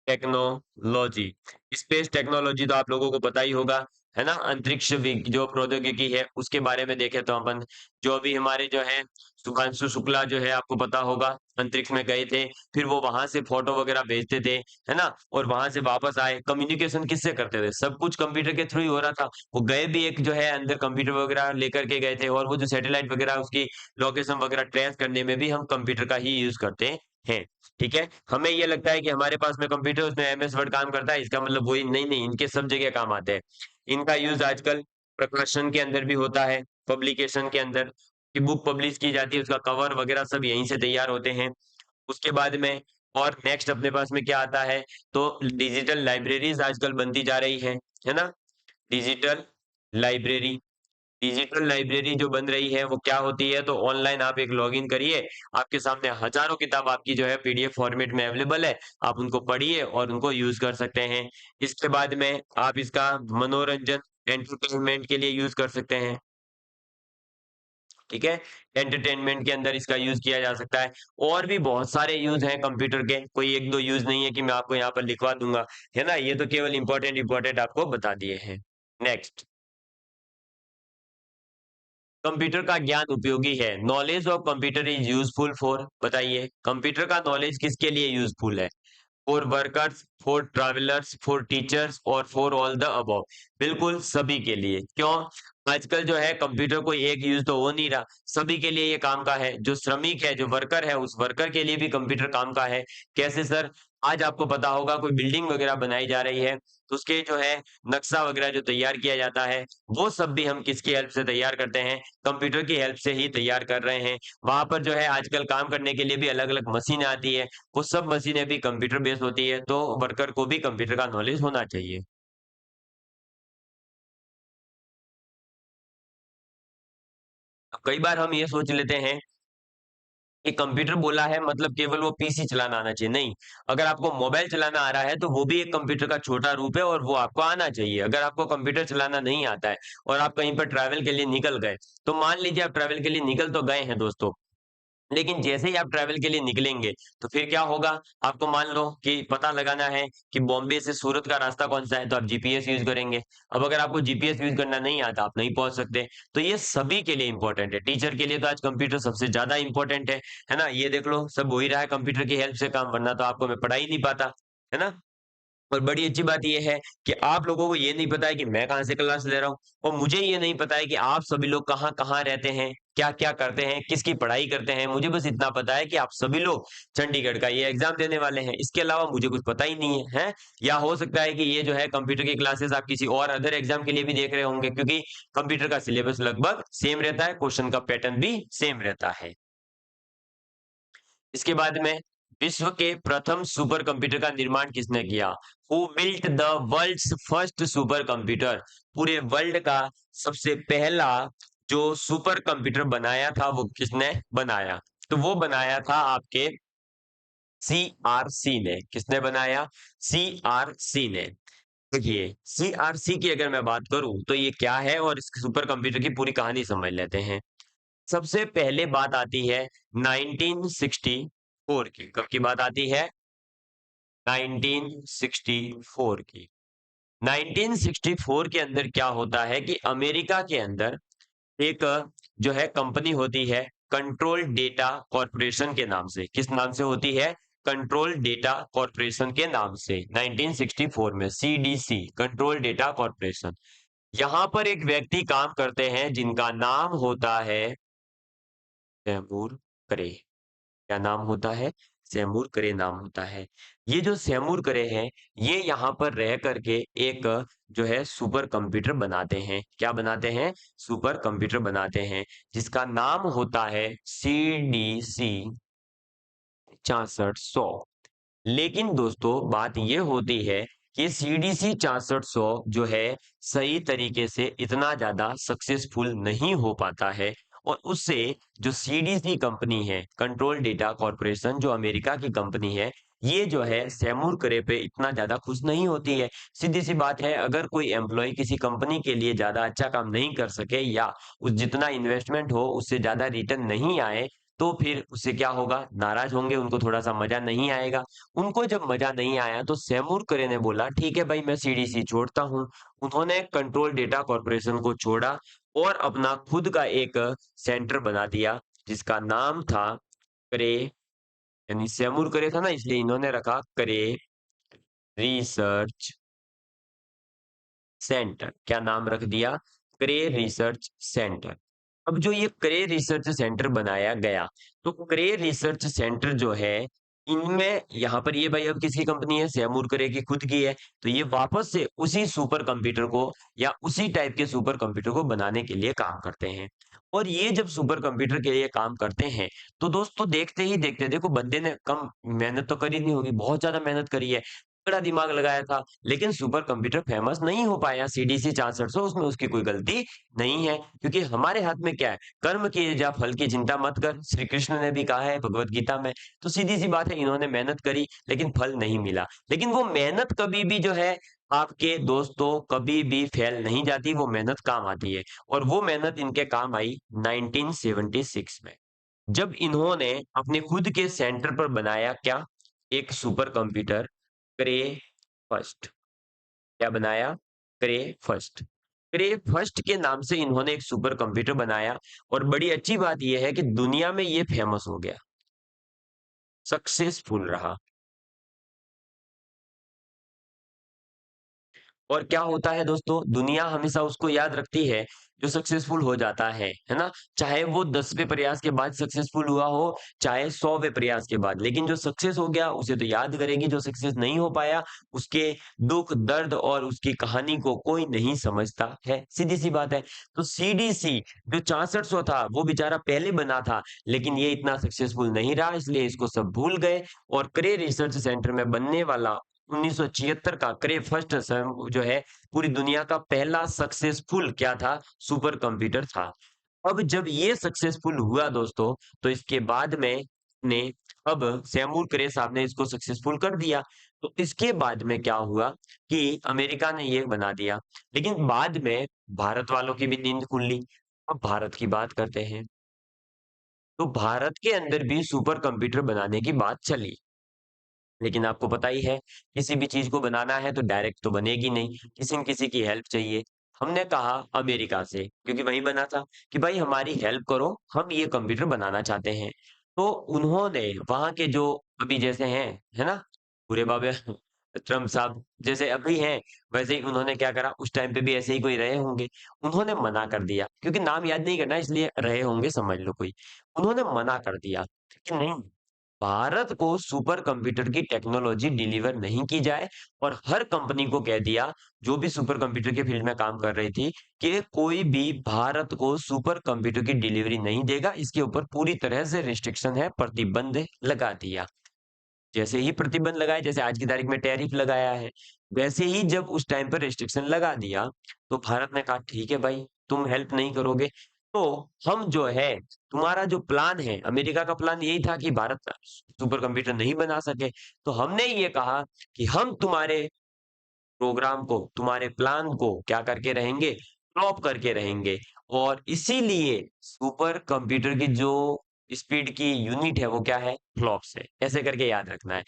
टेक्नोलॉजी, स्पेस टेक्नोलॉजी तो आप लोगों को पता ही होगा, है ना। अंतरिक्ष जो प्रौद्योगिकी है उसके बारे में देखें तो अपन, जो अभी हमारे जो है सुधांशु शुक्ला जो है, आपको पता होगा, अंतरिक्ष में गए थे, फिर वो वहां से फोटो वगैरह भेजते थे, है ना, और वहां से वापस आए। कम्युनिकेशन किससे करते थे, सब कुछ कंप्यूटर के थ्रू ही हो रहा था। वो गए भी एक जो है अंदर कंप्यूटर वगैरह लेकर के गए थे, और वो जो सैटेलाइट वगैरह उसकी लोकेशन वगैरह ट्रेस करने में भी हम कंप्यूटर का ही यूज करते हैं। ठीक है, हमें ये लगता है कि हमारे पास में कंप्यूटर, उसमें एमएस वर्ड काम करता है, इसका मतलब वही नहीं, नहीं, इनके सब जगह काम आते हैं। इनका यूज आजकल प्रकाशन के अंदर भी होता है, पब्लिकेशन के अंदर, कि बुक पब्लिश की जाती है, उसका कवर वगैरह सब यहीं से तैयार होते हैं। उसके बाद में और नेक्स्ट अपने पास में क्या आता है, तो डिजिटल लाइब्रेरीज आजकल बनती जा रही है ना। डिजिटल लाइब्रेरी, डिजिटल लाइब्रेरी जो बन रही है वो क्या होती है, तो ऑनलाइन आप एक लॉगिन करिए, आपके सामने हजारों किताब आपकी जो है पीडीएफ फॉर्मेट में अवेलेबल है, आप उनको पढ़िए और उनको यूज कर सकते हैं। इसके बाद में आप इसका मनोरंजन, एंटरटेनमेंट के लिए यूज कर सकते हैं। ठीक है, एंटरटेनमेंट के अंदर इसका यूज किया जा सकता है। और भी बहुत सारे यूज हैं कंप्यूटर के, कोई एक दो यूज नहीं है कि मैं आपको यहाँ पर लिखवा दूंगा, है ना। ये तो केवल इंपॉर्टेंट इंपॉर्टेंट आपको बता दिए हैं। नेक्स्ट, कंप्यूटर का ज्ञान उपयोगी है, knowledge of computer is useful for, बताइए कंप्यूटर का नॉलेज किसके लिए यूजफुल है। For workers, for travellers, for teachers और फॉर ऑल द अबव, बिल्कुल सभी के लिए। क्यों, आजकल जो है कंप्यूटर को एक यूज तो हो नहीं रहा, सभी के लिए ये काम का है। जो श्रमिक है, जो वर्कर है, उस वर्कर के लिए भी कंप्यूटर काम का है। कैसे सर, आज आपको पता होगा कोई बिल्डिंग वगैरह बनाई जा रही है, तो उसके जो है नक्शा वगैरह जो तैयार किया जाता है, वो सब भी हम किसकी हेल्प से तैयार करते हैं, कंप्यूटर की हेल्प से ही तैयार कर रहे हैं। वहां पर जो है आजकल काम करने के लिए भी अलग अलग मशीन आती है, वो सब मशीनें भी कंप्यूटर बेस्ड होती है, तो वर्कर को भी कंप्यूटर का नॉलेज होना चाहिए। अब कई बार हम ये सोच लेते हैं कि कंप्यूटर बोला है मतलब केवल वो पीसी चलाना आना चाहिए, नहीं। अगर आपको मोबाइल चलाना आ रहा है तो वो भी एक कंप्यूटर का छोटा रूप है, और वो आपको आना चाहिए। अगर आपको कंप्यूटर चलाना नहीं आता है और आप कहीं पर ट्रैवल के लिए निकल गए, तो मान लीजिए आप ट्रैवल के लिए निकल तो गए हैं दोस्तों, लेकिन जैसे ही आप ट्रैवल के लिए निकलेंगे, तो फिर क्या होगा, आपको मान लो कि पता लगाना है कि बॉम्बे से सूरत का रास्ता कौन सा है, तो आप जीपीएस यूज करेंगे। अब अगर आपको जीपीएस यूज करना नहीं आता, आप नहीं पहुंच सकते। तो ये सभी के लिए इंपॉर्टेंट है, टीचर के लिए तो आज कंप्यूटर सबसे ज्यादा इंपॉर्टेंट है ना। ये देख लो, सब हो ही रहा है कंप्यूटर की हेल्प से काम, वरना तो आपको मैं पढ़ा ही नहीं पाता, है ना। और बड़ी अच्छी बात ये है कि आप लोगों को ये नहीं पता है कि मैं कहाँ से क्लास ले रहा हूँ, और मुझे ये नहीं पता है कि आप सभी लोग कहाँ कहाँ रहते हैं, क्या क्या करते हैं, किसकी पढ़ाई करते हैं। मुझे बस इतना पता है कि आप सभी लोग चंडीगढ़ का ये एग्जाम देने वाले हैं, इसके अलावा मुझे कुछ पता ही नहीं है। या हो सकता है कि ये जो है कंप्यूटर की क्लासेस आप किसी और अदर एग्जाम के लिए भी देख रहे होंगे, क्योंकि कंप्यूटर का सिलेबस लगभग सेम रहता है, क्वेश्चन का पैटर्न भी सेम रहता है। इसके बाद में, विश्व के प्रथम सुपर कंप्यूटर का निर्माण किसने किया, who built the world's first super computer, पूरे वर्ल्ड का सबसे पहला जो सुपर कंप्यूटर बनाया था वो किसने बनाया, तो वो बनाया था आपके सीआरसी ने। किसने बनाया, सीआरसी ने। देखिए, सीआरसी की अगर मैं बात करूं तो ये क्या है, और इस सुपर कंप्यूटर की पूरी कहानी समझ लेते हैं। सबसे पहले बात आती है 1964 की, कब की बात आती है, 1964 की। 1964 के अंदर क्या होता है कि अमेरिका के अंदर एक जो है कंपनी होती है, कंट्रोल डेटा कॉर्पोरेशन के नाम से। किस नाम से होती है, कंट्रोल डेटा कॉर्पोरेशन के नाम से। 1964 में सीडीसी, कंट्रोल डेटा कॉर्पोरेशन। यहां पर एक व्यक्ति काम करते हैं जिनका नाम होता है तैमूर करे। क्या नाम होता है? सैमूर करे नाम होता है। ये जो सैमूर करे हैं, ये यहाँ पर रह करके एक जो है सुपर कंप्यूटर बनाते हैं। क्या बनाते हैं? सुपर कंप्यूटर बनाते हैं, जिसका नाम होता है सीडीसी 6400। लेकिन दोस्तों बात ये होती है कि सीडीसी 6400 जो है सही तरीके से इतना ज्यादा सक्सेसफुल नहीं हो पाता है, और उससे जो सीडीसी कंपनी है, कंट्रोल डेटा कॉर्पोरेशन, जो अमेरिका की कंपनी है, ये जो है सैमूर करे पे इतना ज्यादा खुश नहीं होती है। सीधी सी बात है, अगर कोई एम्प्लॉय किसी कंपनी के लिए ज्यादा अच्छा काम नहीं कर सके, या उस जितना इन्वेस्टमेंट हो उससे ज्यादा रिटर्न नहीं आए, तो फिर उससे क्या होगा? नाराज होंगे, उनको थोड़ा सा मजा नहीं आएगा। उनको जब मजा नहीं आया तो सैमूर करे ने बोला, ठीक है भाई, मैं सीडीसी छोड़ता हूँ। उन्होंने कंट्रोल डेटा कॉर्पोरेशन को छोड़ा और अपना खुद का एक सेंटर बना दिया, जिसका नाम था करे, यानी सैमूर करे था ना, इसलिए इन्होंने रखा करे रिसर्च सेंटर। क्या नाम रख दिया? करे रिसर्च सेंटर। अब जो ये करे रिसर्च सेंटर बनाया गया, तो करे रिसर्च सेंटर जो है, इनमें यहाँ पर ये भाई अब किसकी कंपनी है? सैमूर करे की खुद की है। तो ये वापस से उसी सुपर कंप्यूटर को, या उसी टाइप के सुपर कंप्यूटर को बनाने के लिए काम करते हैं। और ये जब सुपर कंप्यूटर के लिए काम करते हैं, तो दोस्तों देखते ही देखते, देखो बंदे ने कम मेहनत तो करी नहीं होगी, बहुत ज्यादा मेहनत करी है, बड़ा दिमाग लगाया था, लेकिन सुपर कंप्यूटर फेमस नहीं हो पाया सीडीसी 6400। उसमें उसकी कोई गलती नहीं है, क्योंकि हमारे हाथ में क्या है? कर्म की या फल की चिंता मत कर, श्री कृष्ण ने भी कहा है भगवत गीता में। तो सीधी सी बात है, इन्होंने मेहनत करी लेकिन फल नहीं मिला। लेकिन वो मेहनत कभी भी जो है आपके दोस्तों कभी भी फेल नहीं जाती, वो मेहनत काम आती है। और वो मेहनत इनके काम आई 1976 में, जब इन्होंने अपने खुद के सेंटर पर बनाया क्या? एक सुपर कंप्यूटर, क्रे फर्स्ट। क्या बनाया? क्रे फर्स्ट। क्रे फर्स्ट के नाम से इन्होंने एक सुपर कंप्यूटर बनाया, और बड़ी अच्छी बात यह है कि दुनिया में ये फेमस हो गया, सक्सेसफुल रहा। और क्या होता है दोस्तों, दुनिया हमेशा उसको याद रखती है जो सक्सेसफुल हो जाता है ना? चाहे वो 10वें प्रयास के बाद सक्सेसफुल हुआ हो, चाहे 100वें प्रयास के बाद, लेकिन जो सक्सेस हो गया उसे तो याद करेगी। जो सक्सेस नहीं हो पाया, उसके दुख दर्द और उसकी कहानी को कोई नहीं समझता है, सीधी सी बात है। तो सीडीसी जो 6400 था, वो बेचारा पहले बना था, लेकिन ये इतना सक्सेसफुल नहीं रहा, इसलिए इसको सब भूल गए। और क्रे रिसर्च सेंटर में बनने वाला 1976 का क्रे फर्स्ट जो है, पूरी दुनिया का पहला सक्सेसफुल क्या था? सुपर कंप्यूटर था। अब जब ये सक्सेसफुल हुआ दोस्तों, तो इसके बाद में ने अब सैमूर क्रे साहब ने इसको सक्सेसफुल कर दिया। तो इसके बाद में क्या हुआ कि अमेरिका ने ये बना दिया, लेकिन बाद में भारत वालों की भी नींद खुल ली। अब भारत की बात करते हैं, तो भारत के अंदर भी सुपर कंप्यूटर बनाने की बात चली। लेकिन आपको पता ही है, किसी भी चीज को बनाना है तो डायरेक्ट तो बनेगी नहीं, किसी न किसी की हेल्प चाहिए। हमने कहा अमेरिका से, क्योंकि वही बना था, कि भाई हमारी हेल्प करो, हम ये कंप्यूटर बनाना चाहते हैं। तो उन्होंने वहां के जो अभी जैसे हैं, है ना, पूरे बाबे ट्रम्प साहब जैसे अभी हैं, वैसे ही उन्होंने क्या करा, उस टाइम पे भी ऐसे ही कोई रहे होंगे। उन्होंने मना कर दिया, क्योंकि नाम याद नहीं करना, इसलिए रहे होंगे, समझ लो कोई। उन्होंने मना कर दिया कि नहीं, भारत को सुपर कंप्यूटर की टेक्नोलॉजी डिलीवर नहीं की जाए। और हर कंपनी को कह दिया, जो भी सुपर कंप्यूटर के फील्ड में काम कर रही थी, कि कोई भी भारत को सुपर कंप्यूटर की डिलीवरी नहीं देगा। इसके ऊपर पूरी तरह से रिस्ट्रिक्शन है, प्रतिबंध लगा दिया। जैसे ही प्रतिबंध लगाए, जैसे आज की तारीख में टैरिफ लगाया है, वैसे ही जब उस टाइम पर रिस्ट्रिक्शन लगा दिया, तो भारत ने कहा ठीक है भाई, तुम हेल्प नहीं करोगे, तो हम जो है, तुम्हारा जो प्लान है, अमेरिका का प्लान यही था कि भारत सुपर कंप्यूटर नहीं बना सके, तो हमने ये कहा कि हम तुम्हारे प्रोग्राम को, तुम्हारे प्लान को क्या करके रहेंगे? फ्लॉप करके रहेंगे। और इसीलिए सुपर कंप्यूटर की जो स्पीड की यूनिट है, वो क्या है? फ्लॉप्स है। ऐसे करके याद रखना है।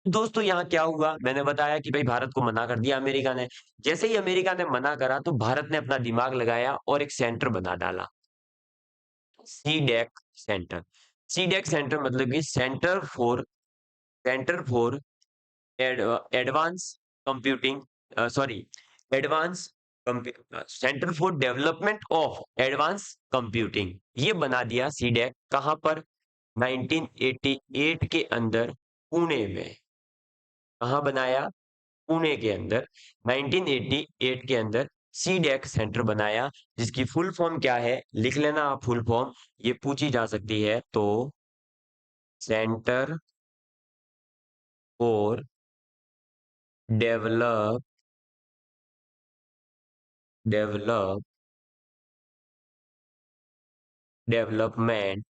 दोस्तों यहाँ क्या हुआ, मैंने बताया कि भाई भारत को मना कर दिया अमेरिका ने। जैसे ही अमेरिका ने मना करा, तो भारत ने अपना दिमाग लगाया और एक सेंटर बना डाला, सीडेक सेंटर। सीडेक सेंटर मतलब कि centre for advance computing, sorry, advance centre for development of advance computing, ये बना दिया सीडेक कहां पर, 1988 के अंदर पुणे में। कहां बनाया, पुणे के अंदर 1988 के अंदर सीडेक सेंटर बनाया, जिसकी फुल फॉर्म क्या है लिख लेना आप, फुल फॉर्म ये पूछी जा सकती है तो, centre for develop develop development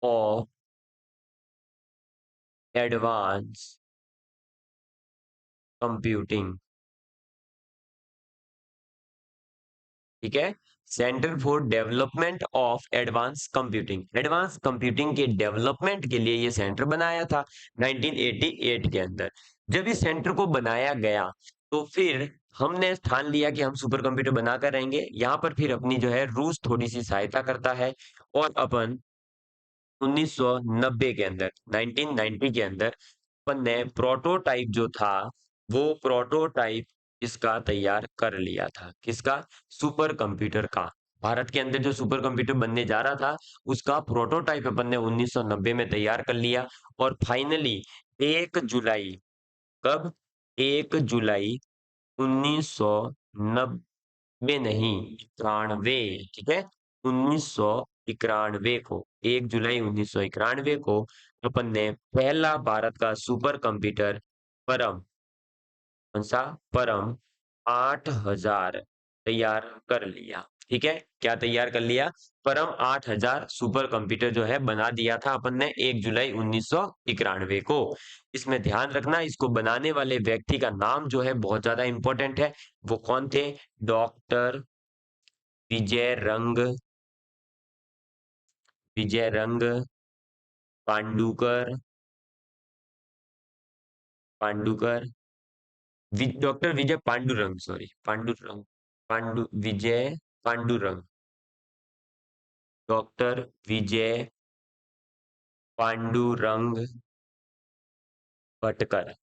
of advance computing. ठीक है, centre for development of advance computing, advance computing के डेवलपमेंट के लिए ये सेंटर बनाया था 1988 के अंदर। जब इस सेंटर को बनाया गया तो फिर हमने ठान लिया कि हम सुपर कंप्यूटर बनाकर रहेंगे। यहाँ पर फिर अपनी जो है रूस थोड़ी सी सहायता करता है, और अपन 1990 के अंदर 1990 के अंदर अपन ने प्रोटोटाइप जो था, वो प्रोटोटाइप इसका तैयार कर लिया था, किसका, सुपर कंप्यूटर का। भारत के अंदर जो सुपर कंप्यूटर बनने जा रहा था उसका प्रोटोटाइप अपन ने 1990 में तैयार कर लिया। और फाइनली 1 जुलाई, कब, 1 जुलाई 1990 नहीं, 91, ठीक है, 1991 को, 1 जुलाई 1991 को अपन ने पहला भारत का सुपर कंप्यूटर परम, कौन सा, परम 8000 तैयार कर लिया। ठीक है, क्या तैयार कर लिया, परम 8000 सुपर कंप्यूटर जो है बना दिया था अपन ने 1 जुलाई 1991 को। इसमें ध्यान रखना, इसको बनाने वाले व्यक्ति का नाम जो है बहुत ज्यादा इंपॉर्टेंट है। वो कौन थे, डॉक्टर विजय रंग, विजय रंग पांडुकर, पांडुकर, डॉक्टर विजय पांडुरंग, सॉरी पांडुरंग, विजय पांडुरंग, डॉक्टर विजय पांडुरंग भटकर।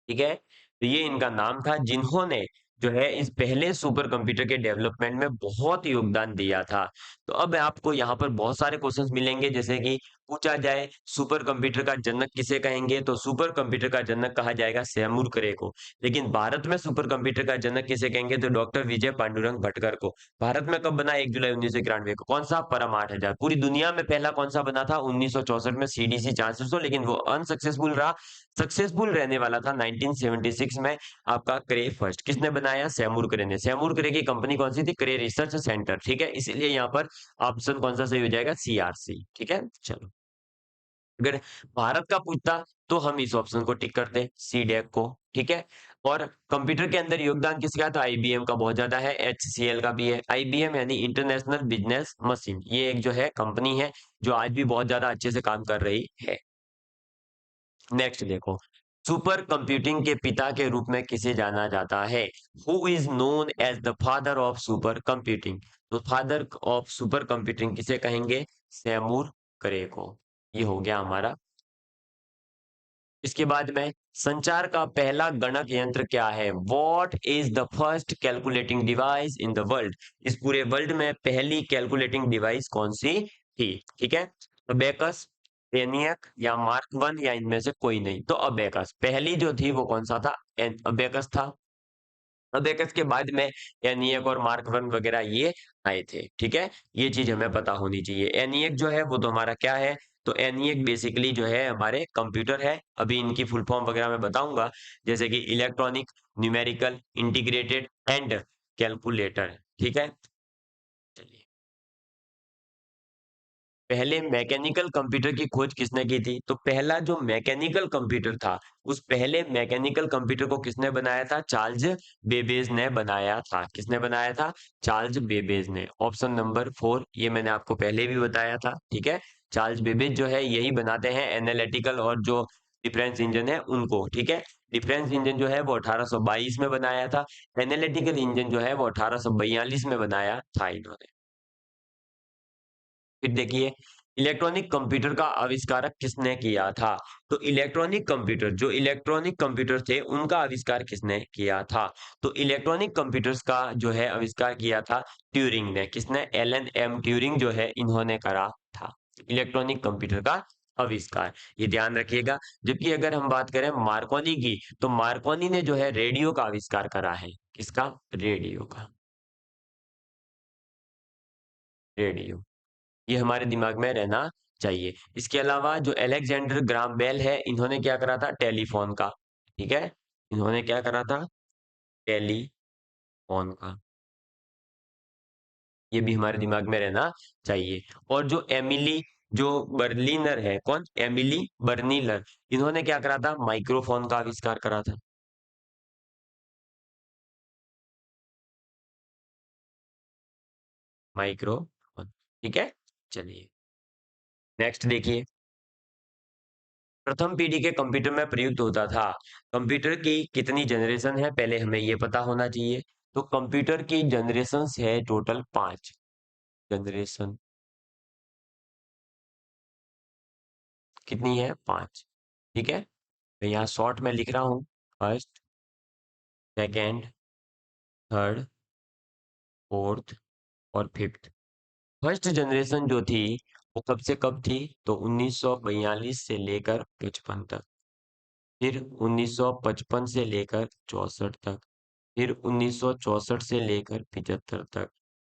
ठीक है, तो ये इनका नाम था, जिन्होंने जो है इस पहले सुपर कंप्यूटर के डेवलपमेंट में बहुत योगदान दिया था। तो अब आपको यहाँ पर बहुत सारे क्वेश्चंस मिलेंगे, जैसे कि पूछा जाए सुपर कंप्यूटर का जनक किसे कहेंगे, तो सुपर कंप्यूटर का जनक कहा जाएगा सैमुर करे को। लेकिन भारत में सुपर कंप्यूटर का जनक किसे कहेंगे, तो डॉक्टर विजय पांडुरंग भटकर को। भारत में कब बना, 1 जुलाई 1991 को। कौन सा, परम 8000। पूरी दुनिया में पहला कौन सा बना था, 1964 में सीडीसी 400, लेकिन वो अनसक्सेसफुल रहा। सक्सेसफुल रहने वाला था 1976 में आपका क्रे फर्स्ट। किसने बनाया, सैमुर करे ने। सैमुर करे की कंपनी कौन सी थी, क्रे रिसर्च सेंटर। ठीक है, इसलिए यहाँ पर ऑप्शन कौन सा सही हो जाएगा, सीआरसी। ठीक है, चलो, अगर भारत का पूछता तो हम इस ऑप्शन को टिक करते, सी डैक को। ठीक है, और कंप्यूटर के अंदर योगदान किसका है, तो आईबीएम का बहुत ज्यादा है, एचसीएल का भी है। आईबीएम यानी इंटरनेशनल बिजनेस मशीन, ये एक जो है कंपनी है जो आज भी बहुत ज्यादा अच्छे से काम कर रही है। नेक्स्ट देखो, सुपर कंप्यूटिंग के पिता के रूप में किसे जाना जाता है, who is known as the father of super computing. तो फादर ऑफ सुपर कंप्यूटिंग किसे कहेंगे, सैमुर करे को। ये हो गया हमारा। इसके बाद में, संचार का पहला गणक यंत्र क्या है, what is the first calculating device in the world. इस पूरे वर्ल्ड में पहली कैलकुलेटिंग डिवाइस कौन सी थी। ठीक है, अबेकस, एनियक या मार्क वन, या इनमें से कोई नहीं। तो अबेकस पहली जो थी वो कौन सा था, अबेकस था। अबेकस के बाद में एनियक और मार्क वन वगैरह ये आए थे। ठीक है, ये चीज हमें पता होनी चाहिए। एनियक जो है वो तो हमारा क्या है, तो एनियक बेसिकली जो है हमारे कंप्यूटर है। अभी इनकी फुल फॉर्म वगैरह मैं बताऊंगा, जैसे कि electronic numerical integrated and calculator. ठीक है, चलिए, पहले मैकेनिकल कंप्यूटर की खोज किसने की थी, तो पहला जो मैकेनिकल कंप्यूटर था, उस पहले मैकेनिकल कंप्यूटर को किसने बनाया था, चार्ल्स बेबेज ने बनाया था। किसने बनाया था, चार्ल्स बेबेज ने। ऑप्शन नंबर 4, ये मैंने आपको पहले भी बताया था। ठीक है, चार्ल्स बेबेज जो है यही बनाते हैं एनालिटिकल और जो डिफरेंस इंजन है उनको। ठीक है, डिफरेंस इंजन जो है वो 1822 में बनाया था। एनालिटिकल इंजन जो है वो 1842 में बनाया था इन्होंने। फिर देखिए, इलेक्ट्रॉनिक कंप्यूटर का आविष्कारक किसने किया था? तो इलेक्ट्रॉनिक कंप्यूटर, जो इलेक्ट्रॉनिक कंप्यूटर थे उनका आविष्कार किसने किया था? तो इलेक्ट्रॉनिक कंप्यूटर्स का जो है आविष्कार किया था ट्यूरिंग ने। किसने? एलन एम ट्यूरिंग जो है इन्होंने करा था इलेक्ट्रॉनिक कंप्यूटर का आविष्कार। ये ध्यान रखिएगा। जबकि अगर हम बात करें मार्कोनी की, तो मार्कोनी ने जो है रेडियो का आविष्कार करा है। किसका? रेडियो का। रेडियो, ये हमारे दिमाग में रहना चाहिए। इसके अलावा जो अलेक्जेंडर ग्राम बेल है, इन्होंने क्या करा था? टेलीफोन का। ठीक है, इन्होंने क्या करा था? टेलीफोन का। ये भी हमारे दिमाग में रहना चाहिए। और जो एमिली, जो बर्लिनर है, कौन? एमिली बर्निलर, इन्होंने क्या करा था? माइक्रोफोन का आविष्कार करा था। माइक्रोफोन। ठीक है, चलिए नेक्स्ट देखिए। प्रथम पीढ़ी के कंप्यूटर में प्रयुक्त होता था। कंप्यूटर की कितनी जनरेशन है, पहले हमें ये पता होना चाहिए। तो कंप्यूटर की जनरेशन है टोटल 5 जनरेशन। कितनी है? 5। ठीक है, मैं यहाँ शॉर्ट में लिख रहा हूँ। फर्स्ट, सेकेंड, थर्ड, फोर्थ और फिफ्थ। फर्स्ट जनरेशन जो थी वो कब से कब थी? तो 1942 से लेकर 55 तक। फिर 1955 से लेकर 64 तक। फिर 1964 से लेकर 75 तक।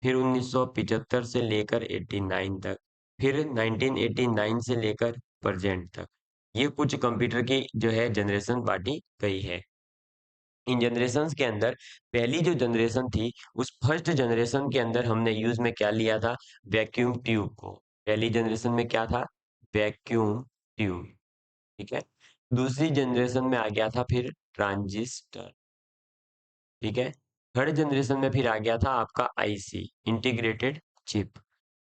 फिर 1975 से लेकर 89 तक। फिर 1989 से लेकर प्रेजेंट तक। ये कुछ कंप्यूटर की जो है जनरेशन बांटी गई है। इन जनरेशन्स के अंदर पहली जो जनरेशन थी, उस फर्स्ट जनरेशन के अंदर हमने यूज में क्या लिया था? वैक्यूम ट्यूब को। पहली जनरेशन में क्या था? Vacuum tube. ठीक है, दूसरी जनरेशन में आ गया था फिर ट्रांजिस्टर। ठीक है, थर्ड जनरेशन में फिर आ गया था आपका आईसी, इंटीग्रेटेड चिप।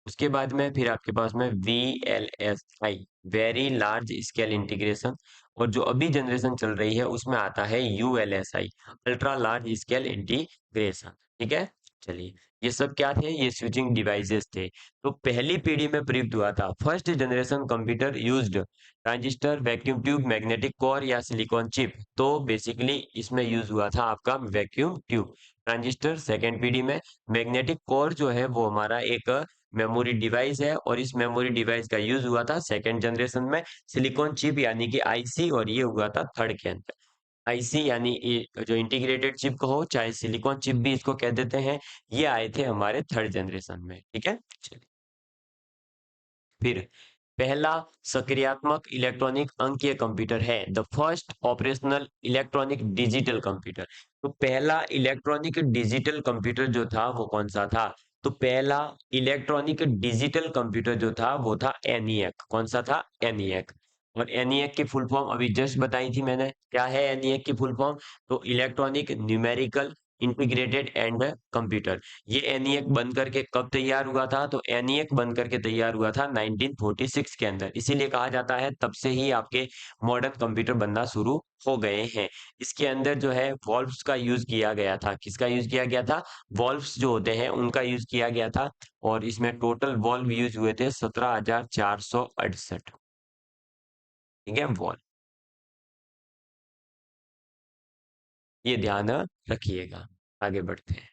उसके बाद में फिर आपके पास में VLSI, very large scale integration. और जो अभी जनरेशन चल रही है उसमें आता है ULSI, ultra large scale integration. ठीक है, चलिए ये सब क्या थे? ये स्विचिंग डिवाइसेस थे। तो पहली पीढ़ी में प्रयुक्त हुआ था first generation computer used transistor, vacuum tube, magnetic core या सिलिकॉन चिप। तो बेसिकली इसमें यूज हुआ था आपका वैक्यूम ट्यूब। ट्रांजिस्टर सेकेंड पीढ़ी में। मैग्नेटिक कोर जो है वो हमारा एक मेमोरी डिवाइस है, और इस मेमोरी डिवाइस का यूज हुआ था सेकेंड जनरेशन में। सिलिकॉन चिप यानी कि आईसी, और ये हुआ था थर्ड के अंदर। आईसी यानी जो इंटीग्रेटेड चिप कहो, चाहे सिलिकॉन चिप भी इसको कह देते हैं, ये आए थे हमारे थर्ड जनरेशन में। ठीक है, चलिए फिर पहला सक्रियात्मक इलेक्ट्रॉनिक अंकीय कंप्यूटर है। The first operational electronic digital computer. तो पहला इलेक्ट्रॉनिक डिजिटल कंप्यूटर जो था वो कौन सा था? तो पहला इलेक्ट्रॉनिक डिजिटल कंप्यूटर जो था वो था ENIAC। कौन सा था? ENIAC। और ENIAC की फुल फॉर्म अभी जस्ट बताई थी मैंने। क्या है ENIAC की फुल फॉर्म? तो electronic numerical integrated and computer. ये एनिएक बन करके कब तैयार हुआ था? तो एनिएक बन करके तैयार हुआ था 1946 के अंदर। इसीलिए कहा जाता है तब से ही आपके मॉडर्न कंप्यूटर बनना शुरू हो गए हैं। इसके अंदर जो है वॉल्व्स का यूज किया गया था। किसका यूज किया गया था? वॉल्व्स जो होते हैं उनका यूज किया गया था। और इसमें टोटल वॉल्व यूज हुए थे 17,468। ठीक है, वॉल्व, ये ध्यान रखिएगा। आगे बढ़ते हैं।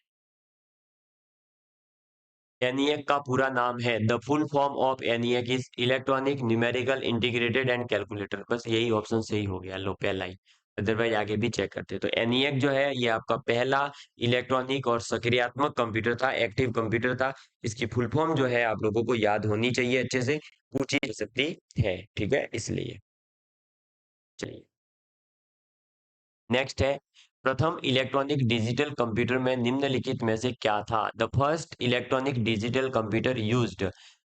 एनिएक का पूरा नाम है, the full form of ENIAC is electronic numerical integrated and calculator. बस यही ऑप्शन सही हो गया, लो पहला ही। अदरवाइज आगे भी चेक करते। तो एनिएक जो है ये आपका पहला इलेक्ट्रॉनिक और सक्रियात्मक कंप्यूटर था, एक्टिव कंप्यूटर था। इसकी फुल फॉर्म जो है आप लोगों को याद होनी चाहिए, अच्छे से पूछी जा सकती है। ठीक है, इसलिए चलिए नेक्स्ट है। प्रथम इलेक्ट्रॉनिक डिजिटल कंप्यूटर में निम्नलिखित में से क्या था? The first electronic digital computer used.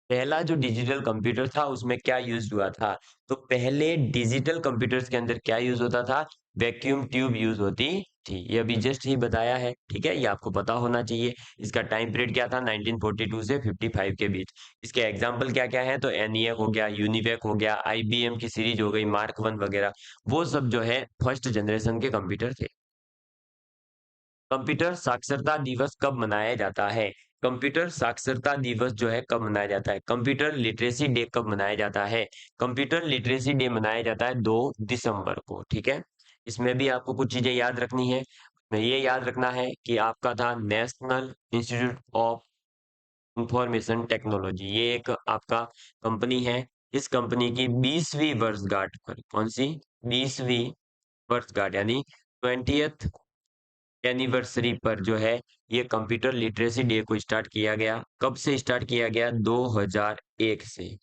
पहला जो डिजिटल कंप्यूटर था उसमें क्या यूज हुआ था? तो पहले डिजिटल कंप्यूटर्स के अंदर क्या यूज होता था? वैक्यूम ट्यूब यूज होती थी। ये अभी जस्ट ही बताया है। ठीक है, ये आपको पता होना चाहिए। इसका टाइम पीरियड क्या था? 1942 से 55 के बीच। इसके एग्जाम्पल क्या क्या है? तो एनईएक हो गया, यूनिवेक हो गया, IBM की सीरीज हो गई, मार्क 1 वगैरह। वो सब जो है फर्स्ट जनरेशन के कंप्यूटर थे। कंप्यूटर साक्षरता दिवस कब मनाया जाता है? कंप्यूटर साक्षरता दिवस जो है कब मनाया जाता है? कंप्यूटर लिटरेसी डे कब मनाया जाता है? कंप्यूटर लिटरेसी डे मनाया जाता है 2 दिसंबर को, ठीक है? इसमें भी आपको कुछ चीजें याद रखनी है। मैं ये याद रखना है कि आपका था national institute of information technology, ये एक आपका कंपनी है। इस कंपनी की 20वीं वर्षगांठ पर, कौन सी 20वीं वर्षगांठ यानी 20th एनिवर्सरी पर जो है ये कंप्यूटर लिटरेसी डे को स्टार्ट किया गया। कब से स्टार्ट किया गया? 2001 से।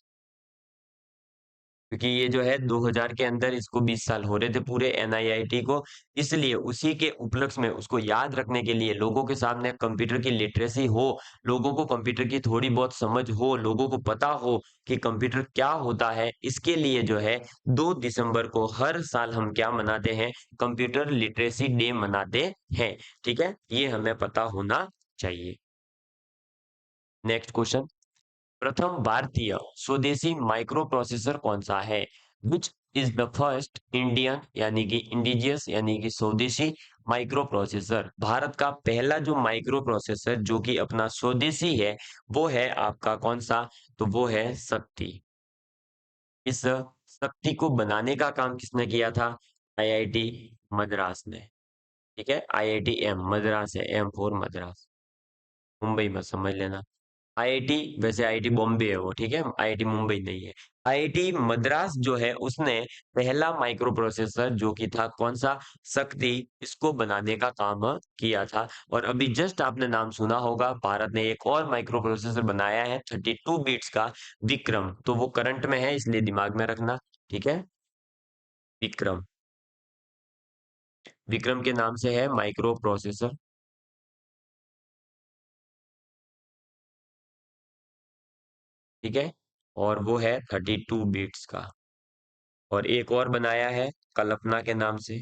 क्योंकि ये जो है 2000 के अंदर इसको 20 साल हो रहे थे पूरे एनआईआईटी को, इसलिए उसी के उपलक्ष्य में उसको याद रखने के लिए लोगों के सामने कंप्यूटर की लिटरेसी हो, लोगों को कंप्यूटर की थोड़ी बहुत समझ हो, लोगों को पता हो कि कंप्यूटर क्या होता है, इसके लिए जो है 2 दिसंबर को हर साल हम क्या मनाते हैं? कंप्यूटर लिटरेसी डे मनाते हैं। ठीक है, ये हमें पता होना चाहिए। नेक्स्ट क्वेश्चन, प्रथम भारतीय स्वदेशी माइक्रो प्रोसेसर कौन सा है? Which is the first Indian यानी कि इंडिजियस यानी कि स्वदेशी माइक्रो प्रोसेसर? भारत का पहला जो माइक्रो प्रोसेसर जो कि अपना स्वदेशी है वो है आपका कौन सा? तो वो है शक्ति। इस शक्ति को बनाने का काम किसने किया था? आईआईटी मद्रास ने। ठीक है, आईआईटी एम मद्रास है, एम फॉर मद्रास, मुंबई में समझ लेना। आईआईटी वैसे आईआईटी बॉम्बे है वो, ठीक है, आईआईटी मुंबई नहीं है। आईआईटी मद्रास जो है उसने पहला माइक्रो प्रोसेसर जो कि था कौन सा? शक्ति, इसको बनाने का काम किया था। और अभी जस्ट आपने नाम सुना होगा, भारत ने एक और माइक्रो प्रोसेसर बनाया है 32 बिट्स का, विक्रम, तो वो करंट में है इसलिए दिमाग में रखना। ठीक है, विक्रम, विक्रम के नाम से है माइक्रो प्रोसेसर। ठीक है, और वो है 32 बिट्स का। और एक और बनाया है कल्पना के नाम से।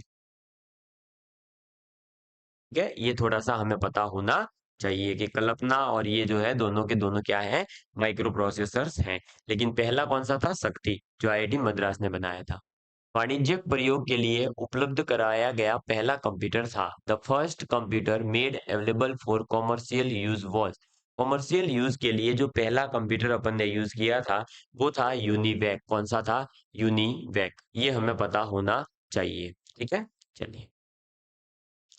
ठीक है, ये थोड़ा सा हमें पता होना चाहिए कि कल्पना और ये जो है दोनों के दोनों क्या है? माइक्रो प्रोसेसर्स हैं। लेकिन पहला कौन सा था? शक्ति, जो आईआईटी मद्रास ने बनाया था। वाणिज्यिक प्रयोग के लिए उपलब्ध कराया गया पहला कंप्यूटर था। The first computer made available for commercial use was. Commercial use के लिए जो पहला कंप्यूटर अपन ने यूज किया था वो था यूनिवैक। कौन सा था? यूनिवैक, ये हमें पता होना चाहिए। ठीक है, चलिए,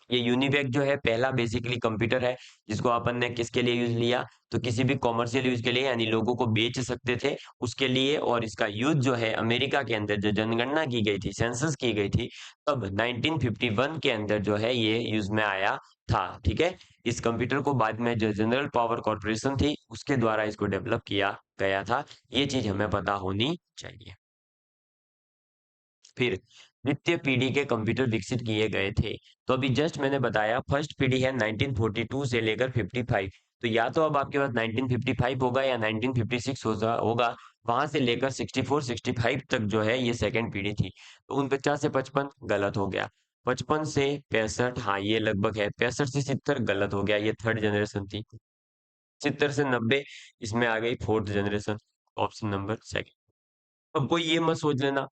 ये यूनिवैक जो है पहला बेसिकली कंप्यूटर है जिसको अपन ने किसके लिए यूज लिया? तो किसी भी कॉमर्शियल यूज के लिए, यानी लोगों को बेच सकते थे उसके लिए। और इसका यूज जो है अमेरिका के अंदर जो जनगणना की गई थी, सेंसस की गई थी, तब 1951 के अंदर जो है ये यूज में आया था। ठीक है, इस कंप्यूटर को बाद में जो जनरल पावर कॉर्पोरेशन थी उसके द्वारा इसको डेवलप किया गया था। ये चीज हमें पता होनी चाहिए। फिर द्वितीय पीढ़ी के कंप्यूटर विकसित किए गए थे। तो अभी जस्ट मैंने बताया फर्स्ट पीढ़ी है 1942 से लेकर 55। तो या तो अब आपके पास 1955 होगा या 1956 होगा। वहां से लेकर 64 65 तक जो है ये सेकंड पीढ़ी थी। तो 49 से 55 गलत हो गया। 55 से 65, हाँ ये लगभग है। 65 से 70 गलत हो गया, ये थर्ड जनरेशन थी। 70 से 90 इसमें आ गई fourth generation, option number second. अब कोई ये मत सोच लेना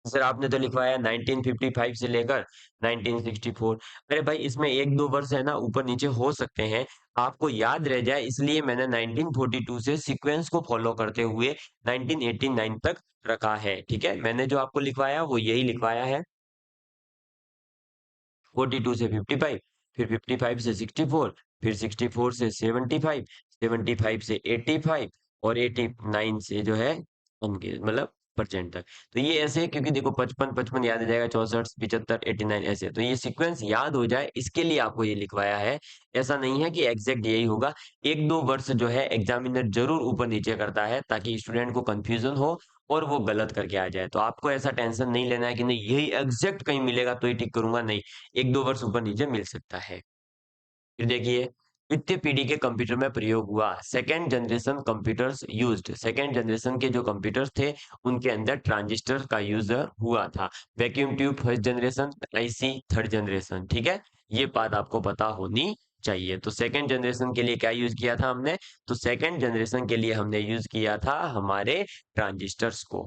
सर आपने तो लिखवाया 1955 से लेकर 1964। अरे भाई इसमें एक दो वर्ष है ना ऊपर नीचे हो सकते हैं, आपको याद रह जाए इसलिए मैंने 1942 से सीक्वेंस को फॉलो करते हुए 1989 तक रखा है। ठीक है, मैंने जो आपको लिखवाया वो यही लिखवाया है। 42 से 55, फिर 55 से 64, फिर 64 से 75, 75 से 85 और 89 से जो है उनके मतलब परसेंट तक। तो ये ऐसे है क्योंकि देखो 55 55 याद आ जाएगा, 64 75 89 ऐसे, तो ये सीक्वेंस याद हो जाए इसके लिए आपको ये लिखवाया है। ऐसा नहीं है कि एग्जैक्ट यही होगा। एक दो वर्ष जो है एग्जामिनर जरूर ऊपर नीचे करता है ताकि स्टूडेंट को कंफ्यूजन हो और वो गलत करके आ जाए। तो आपको ऐसा टेंशन नहीं लेना है कि नहीं यही एग्जैक्ट कहीं मिलेगा तो ही टिक करूंगा, नहीं, एक दो वर्ष ऊपर नीचे मिल सकता है। फिर देखिए द्वितीय पीढ़ी के कंप्यूटर में प्रयोग हुआ। Second generation computers used, second generation के जो कंप्यूटर्स थे उनके अंदर ट्रांजिस्टर का यूज हुआ था। Vacuum tube first generation, IC third generation. ठीक है, ये बात आपको पता होनी चाहिए। तो सेकेंड जनरेशन के लिए क्या यूज किया था हमने? तो सेकेंड जनरेशन के लिए हमने यूज किया था हमारे ट्रांजिस्टर्स को।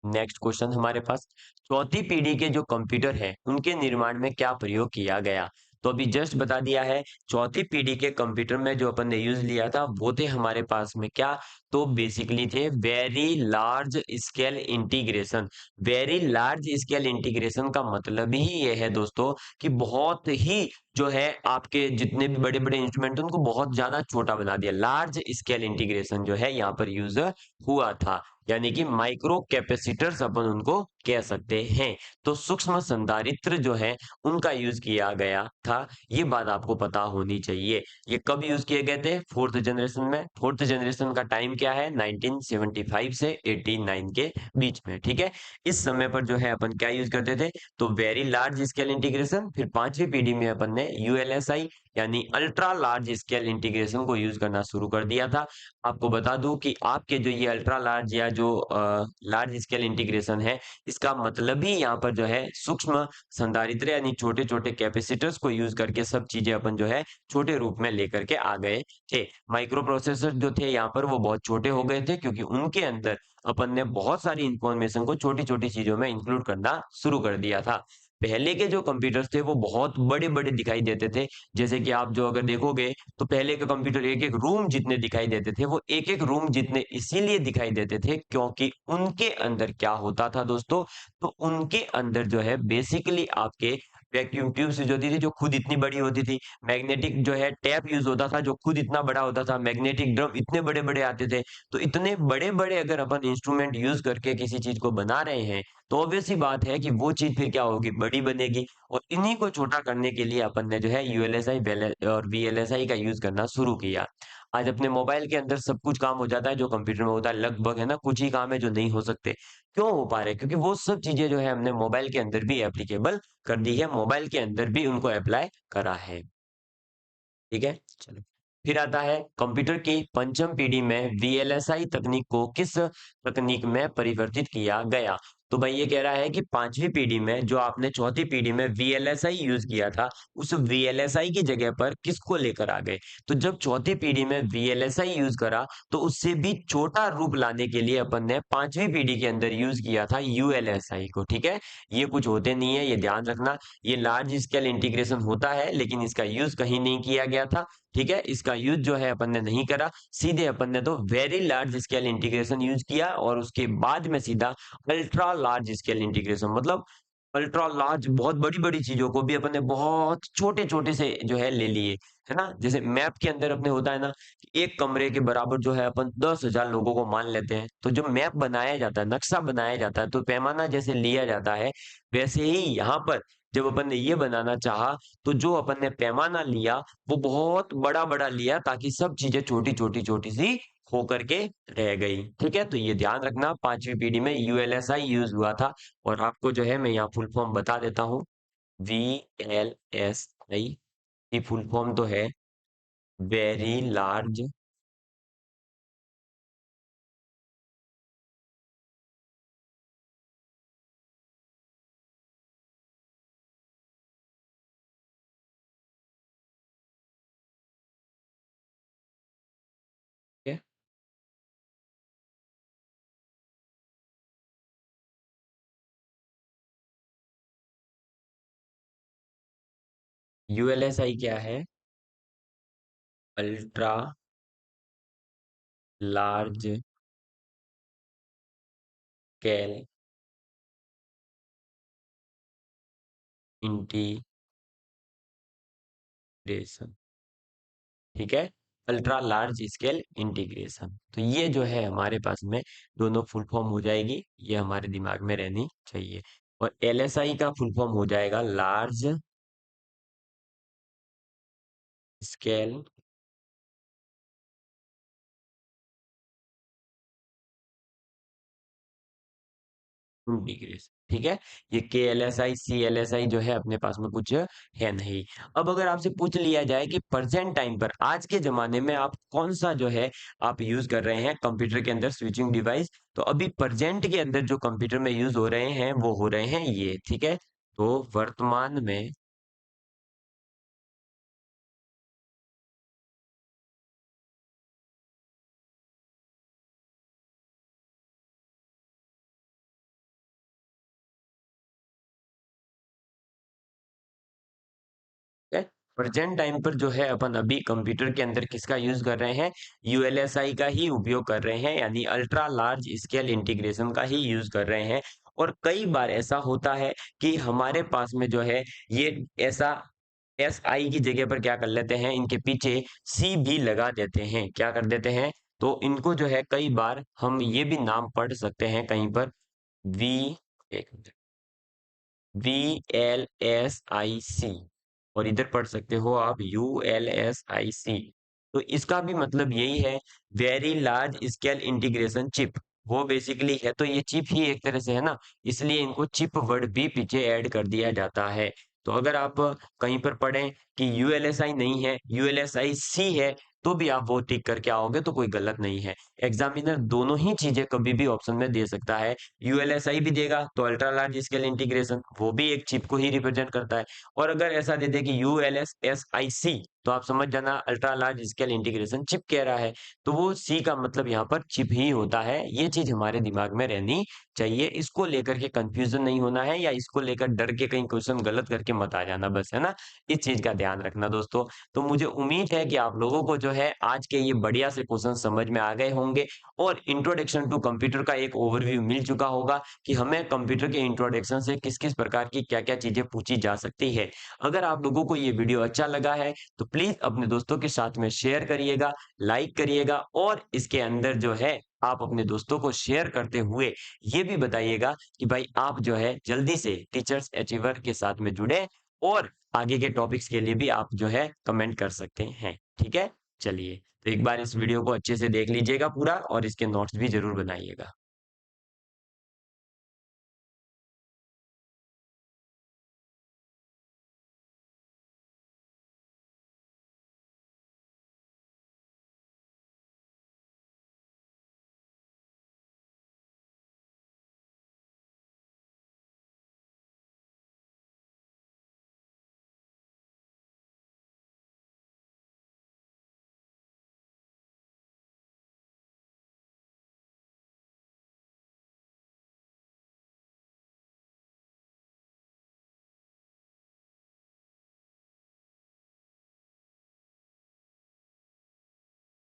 नेक्स्ट क्वेश्चन हमारे पास, चौथी पीढ़ी के जो कंप्यूटर है उनके निर्माण में क्या प्रयोग किया गया? तो अभी जस्ट बता दिया है, चौथी पीढ़ी के कंप्यूटर में जो अपन ने यूज़ लिया था, वो थे हमारे पास में क्या? तो बेसिकली थे very large scale integration. Very large scale integration का मतलब ही ये है दोस्तों कि बहुत ही जो है आपके जितने भी बड़े-बड़े इंस्ट्रूमेंट हैं, उनको बहुत ज़्यादा छोटा बना दिया। लार्ज स्केल इंटीग्रेशन जो है यहाँ पर यूज़ हुआ था। यानी कि माइक्रो कैपेसिटर्स अपन उनको कह सकते हैं। तो सूक्ष्म संधारित्र जो है उनका यूज़ किया गया था। ये बात आपको पता होनी चाहिए। ये कब यूज़ किए गए थे? 4th जनरेशन में। 4th जनरेशन का टाइम क्या है? 1975 से 89 के बीच में, ठीक है? इस समय पर जो है अपन क्या यूज़ करते थे? तो वेरी लार्ज स्केल इंटीग्रेशन, फिर 5वीं पीढ़ी में अपन ने यूएलएसआई यानी अल्ट्रा लार्ज स्केल इंटीग्रेशन को यूज़ करना शुरू कर दिया था। आपको बता दूं कि आपके जो ये अल्ट्रा लार्ज या जो लार्ज स्केल इंटीग्रेशन है, इसका मतलब ही यहाँ पर जो है सूक्ष्म संधारित्र यानी छोटे-छोटे कैपेसिटर्स को यूज़ करके सब चीज़ें अपन जो है छोटे रूप में लेकर के आ गए थे। माइक्रो प्रोसेसर जो थे यहाँ पर वो बहुत छोटे हो गए थे क्योंकि उनके अंदर अपन ने बहुत सारी इन्फॉर्मेशन को छोटी-छोटी चीज़ों में इंक्लूड करना शुरू कर दिया था। पहले के जो कंप्यूटर्स थे वो बहुत बड़े-बड़े दिखाई देते थे। जैसे कि आप जो अगर देखोगे तो पहले के कंप्यूटर एक-एक रूम जितने दिखाई देते थे, वो एक-एक रूम जितने इसीलिए दिखाई देते थे क्योंकि उनके अंदर क्या होता था दोस्तों, तो उनके अंदर जो है बेसिकली आपके वैक्यूम ट्यूब्स जो होती थी, जो खुद इतनी बड़ी होती थी, मैग्नेटिक जो है टैप यूज़ होता था, जो खुद इतना बड़ा होता था, मैग्नेटिक ड्रम इतने बड़े-बड़े आते थे। तो इतने बड़े-बड़े अगर अपन इंस्ट्रूमेंट यूज़ करके किसी चीज़ को बना रहे हैं, तो ऑब्वियस सी बात है कि वो चीज़ फिर क्या होगी, बड़ी बनेगी और इन्हीं को छोटा करने के लिए अपन ने जो है यूएलएसआई वेल और वीएलएसआई का यूज़ करना शुरू किया। आज अपने मोबाइल के अंदर सब कुछ काम हो जाता है जो कंप्यूटर में होता है लगभग, है ना? कुछ ही काम है जो नहीं हो सकते। क्यों हो पा रहे हैं? क्योंकि वो सब चीज़ें जो है हमने मोबाइल के अंदर भी एप्लीकेबल कर दी है, मोबाइल के अंदर भी उनको अप्लाई करा है। ठीक है? चलो। फिर आता है कंप्यूटर की पंचम पीढ़ी में वीएलएसआई तकनीक को किस तकनीक में परिवर्तित किया गया? तो भाई ये कह रहा है कि 5वीं पीढ़ी में जो आपने चौथी पीढ़ी में वीएलएसआई यूज़ किया था, उस वीएलएसआई की जगह पर किसको लेकर आ गए? तो जब चौथी पीढ़ी में वीएलएसआई यूज़ करा, तो उससे भी छोटा रूप लाने के लिए अपन ने 5वीं पीढ़ी के अंदर यूज़ किया था यूएलएसआई को, ठीक है? ये कुछ होते नहीं है, ये ध्यान रखना। ये लार्ज स्केल इंटीग्रेशन होता है, लेकिन इसका यूज़ कहीं नहीं किया गया था। ठीक है? इसका यूज़ जो है अपन ने नहीं करा, सीधे अपन ने तो very large scale integration use किया और उसके बाद में सीधा अल्ट्रा लार्ज स्केल इंटीग्रेशन मतलब अल्ट्रा लार्ज बहुत बड़ी-बड़ी चीज़ों को भी अपन ने बहुत छोटे-छोटे से जो है ले लिए, है ना? जैसे मैप के अंदर अपने होता है ना, कि एक कमरे के बराबर जो है अपन 10,000 लोगों को मान लेते हैं, तो जब मैप बनाया जाता है, नक्शा बनाया जाता है, तो पैमाना जैसे लिया जाता है, वैसे ही यहाँ पर जब अपन ने ये बनाना चाहा, तो जो अपन ने पैमाना लिया वो बहुत बड़ा-बड़ा लिया ताकि सब चीज़ें छोटी-छोटी, छोटी-सी होकर के रह गई। ठीक है? तो ये ध्यान रखना 5वीं पीढ़ी में यूएलएसआई यूज़ हुआ था और आपको जो है मैं यहाँ फुल फॉर्म बता देता हूँ। वीएलएसआई की फुल फॉर्म तो है वेरी लार्ज ठीक है? यूएलएसआई क्या है? Ultra large scale integration. ठीक है? Ultra large scale integration. तो ये जो है हमारे पास में दोनों फुल फॉर्म हो जाएगी, ये हमारे दिमाग में रहनी चाहिए। और एलएसआई का फुल फॉर्म हो जाएगा लार्ज स्केल इंटीग्रेशन। ठीक है? ये केएलएसआई, सीएलएसआई जो है अपने पास में कुछ है नहीं। अब अगर आपसे पूछ लिया जाए कि प्रेज़ेंट टाइम पर आज के ज़माने में आप कौन-सा जो है आप यूज़ कर रहे हैं कंप्यूटर के अंदर स्विचिंग डिवाइस, तो अभी प्रेज़ेंट के अंदर जो कंप्यूटर में यूज़ हो रहे हैं, वो हो रहे हैं ये, ठीक है? तो वर्तमान में ठीक है? प्रेजेंट टाइम पर जो है अपन अभी कंप्यूटर के अंदर किसका यूज कर रहे हैं, यूएलएसआई का ही उपयोग कर रहे हैं, यानी अल्ट्रा लार्ज स्केल इंटीग्रेशन का ही यूज कर रहे हैं। और कई बार ऐसा होता है कि हमारे पास में जो है ये ऐसा एस आई की जगह पर क्या कर लेते हैं, इनके पीछे सी भी लगा देते हैं, क्या कर देते हैं, तो इनको जो है कई बार हम ये भी नाम पढ़ सकते हैं कहीं पर वी, एक VLSIC, और इधर पढ़ सकते हो आप ULSIC। तो इसका भी मतलब यही है, very large scale integration chip. वो बेसिकली है तो ये चिप ही एक तरह से है ना, इसलिए इनको चिप वर्ड भी पीछे ऐड कर दिया जाता है। तो अगर आप कहीं पर पढ़ें कि यूएलएसआई नहीं है, यूएलएसआई सी है, तो भी आप वो टिक करके आओगे तो कोई गलत नहीं है। एग्जामिनर दोनों ही चीजें कभी भी ऑप्शन में दे सकता है, यूएलएसआई भी देगा तो अल्ट्रा लार्ज स्केल इंटीग्रेशन, वो भी एक चिप को ही रिप्रेजेंट करता है। और अगर ऐसा दे दे कि यूएलएसएसआईसी, तो आप समझ जाना ultra large scale integration chip कह रहा है, तो वो सी का मतलब यहाँ पर चिप ही होता है। ये चीज हमारे दिमाग में रहनी चाहिए, इसको लेकर के कंफ्यूजन नहीं होना है, या इसको लेकर डर के कहीं क्वेश्चन गलत करके मत आ जाना, बस है ना। इस चीज का ध्यान रखना दोस्तों। तो मुझे उम्मीद है कि आप लोगों को जो है आज के ये बढ़िया से क्वेश्चन समझ में आ गए होंगे, और इंट्रोडक्शन टू कंप्यूटर का एक ओवरव्यू मिल चुका होगा कि हमें कंप्यूटर के इंट्रोडक्शन से किस-किस प्रकार की क्या-क्या चीजें पूछी जा सकती है। अगर आप लोगों को ये वीडियो अच्छा लगा है तो प्लीज अपने दोस्तों के साथ में शेयर करिएगा, लाइक करिएगा, और इसके अंदर जो है आप अपने दोस्तों को शेयर करते हुए ये भी बताइएगा कि भाई आप जो है जल्दी से टीचर्स अचीवर के साथ में जुड़े, और आगे के टॉपिक्स के लिए भी आप जो है कमेंट कर सकते हैं। ठीक है? चलिए, तो एक बार इस वीडियो को अच्छे से देख लीजिएगा पूरा, और इसके नोट्स भी ज़रूर बनाइएगा।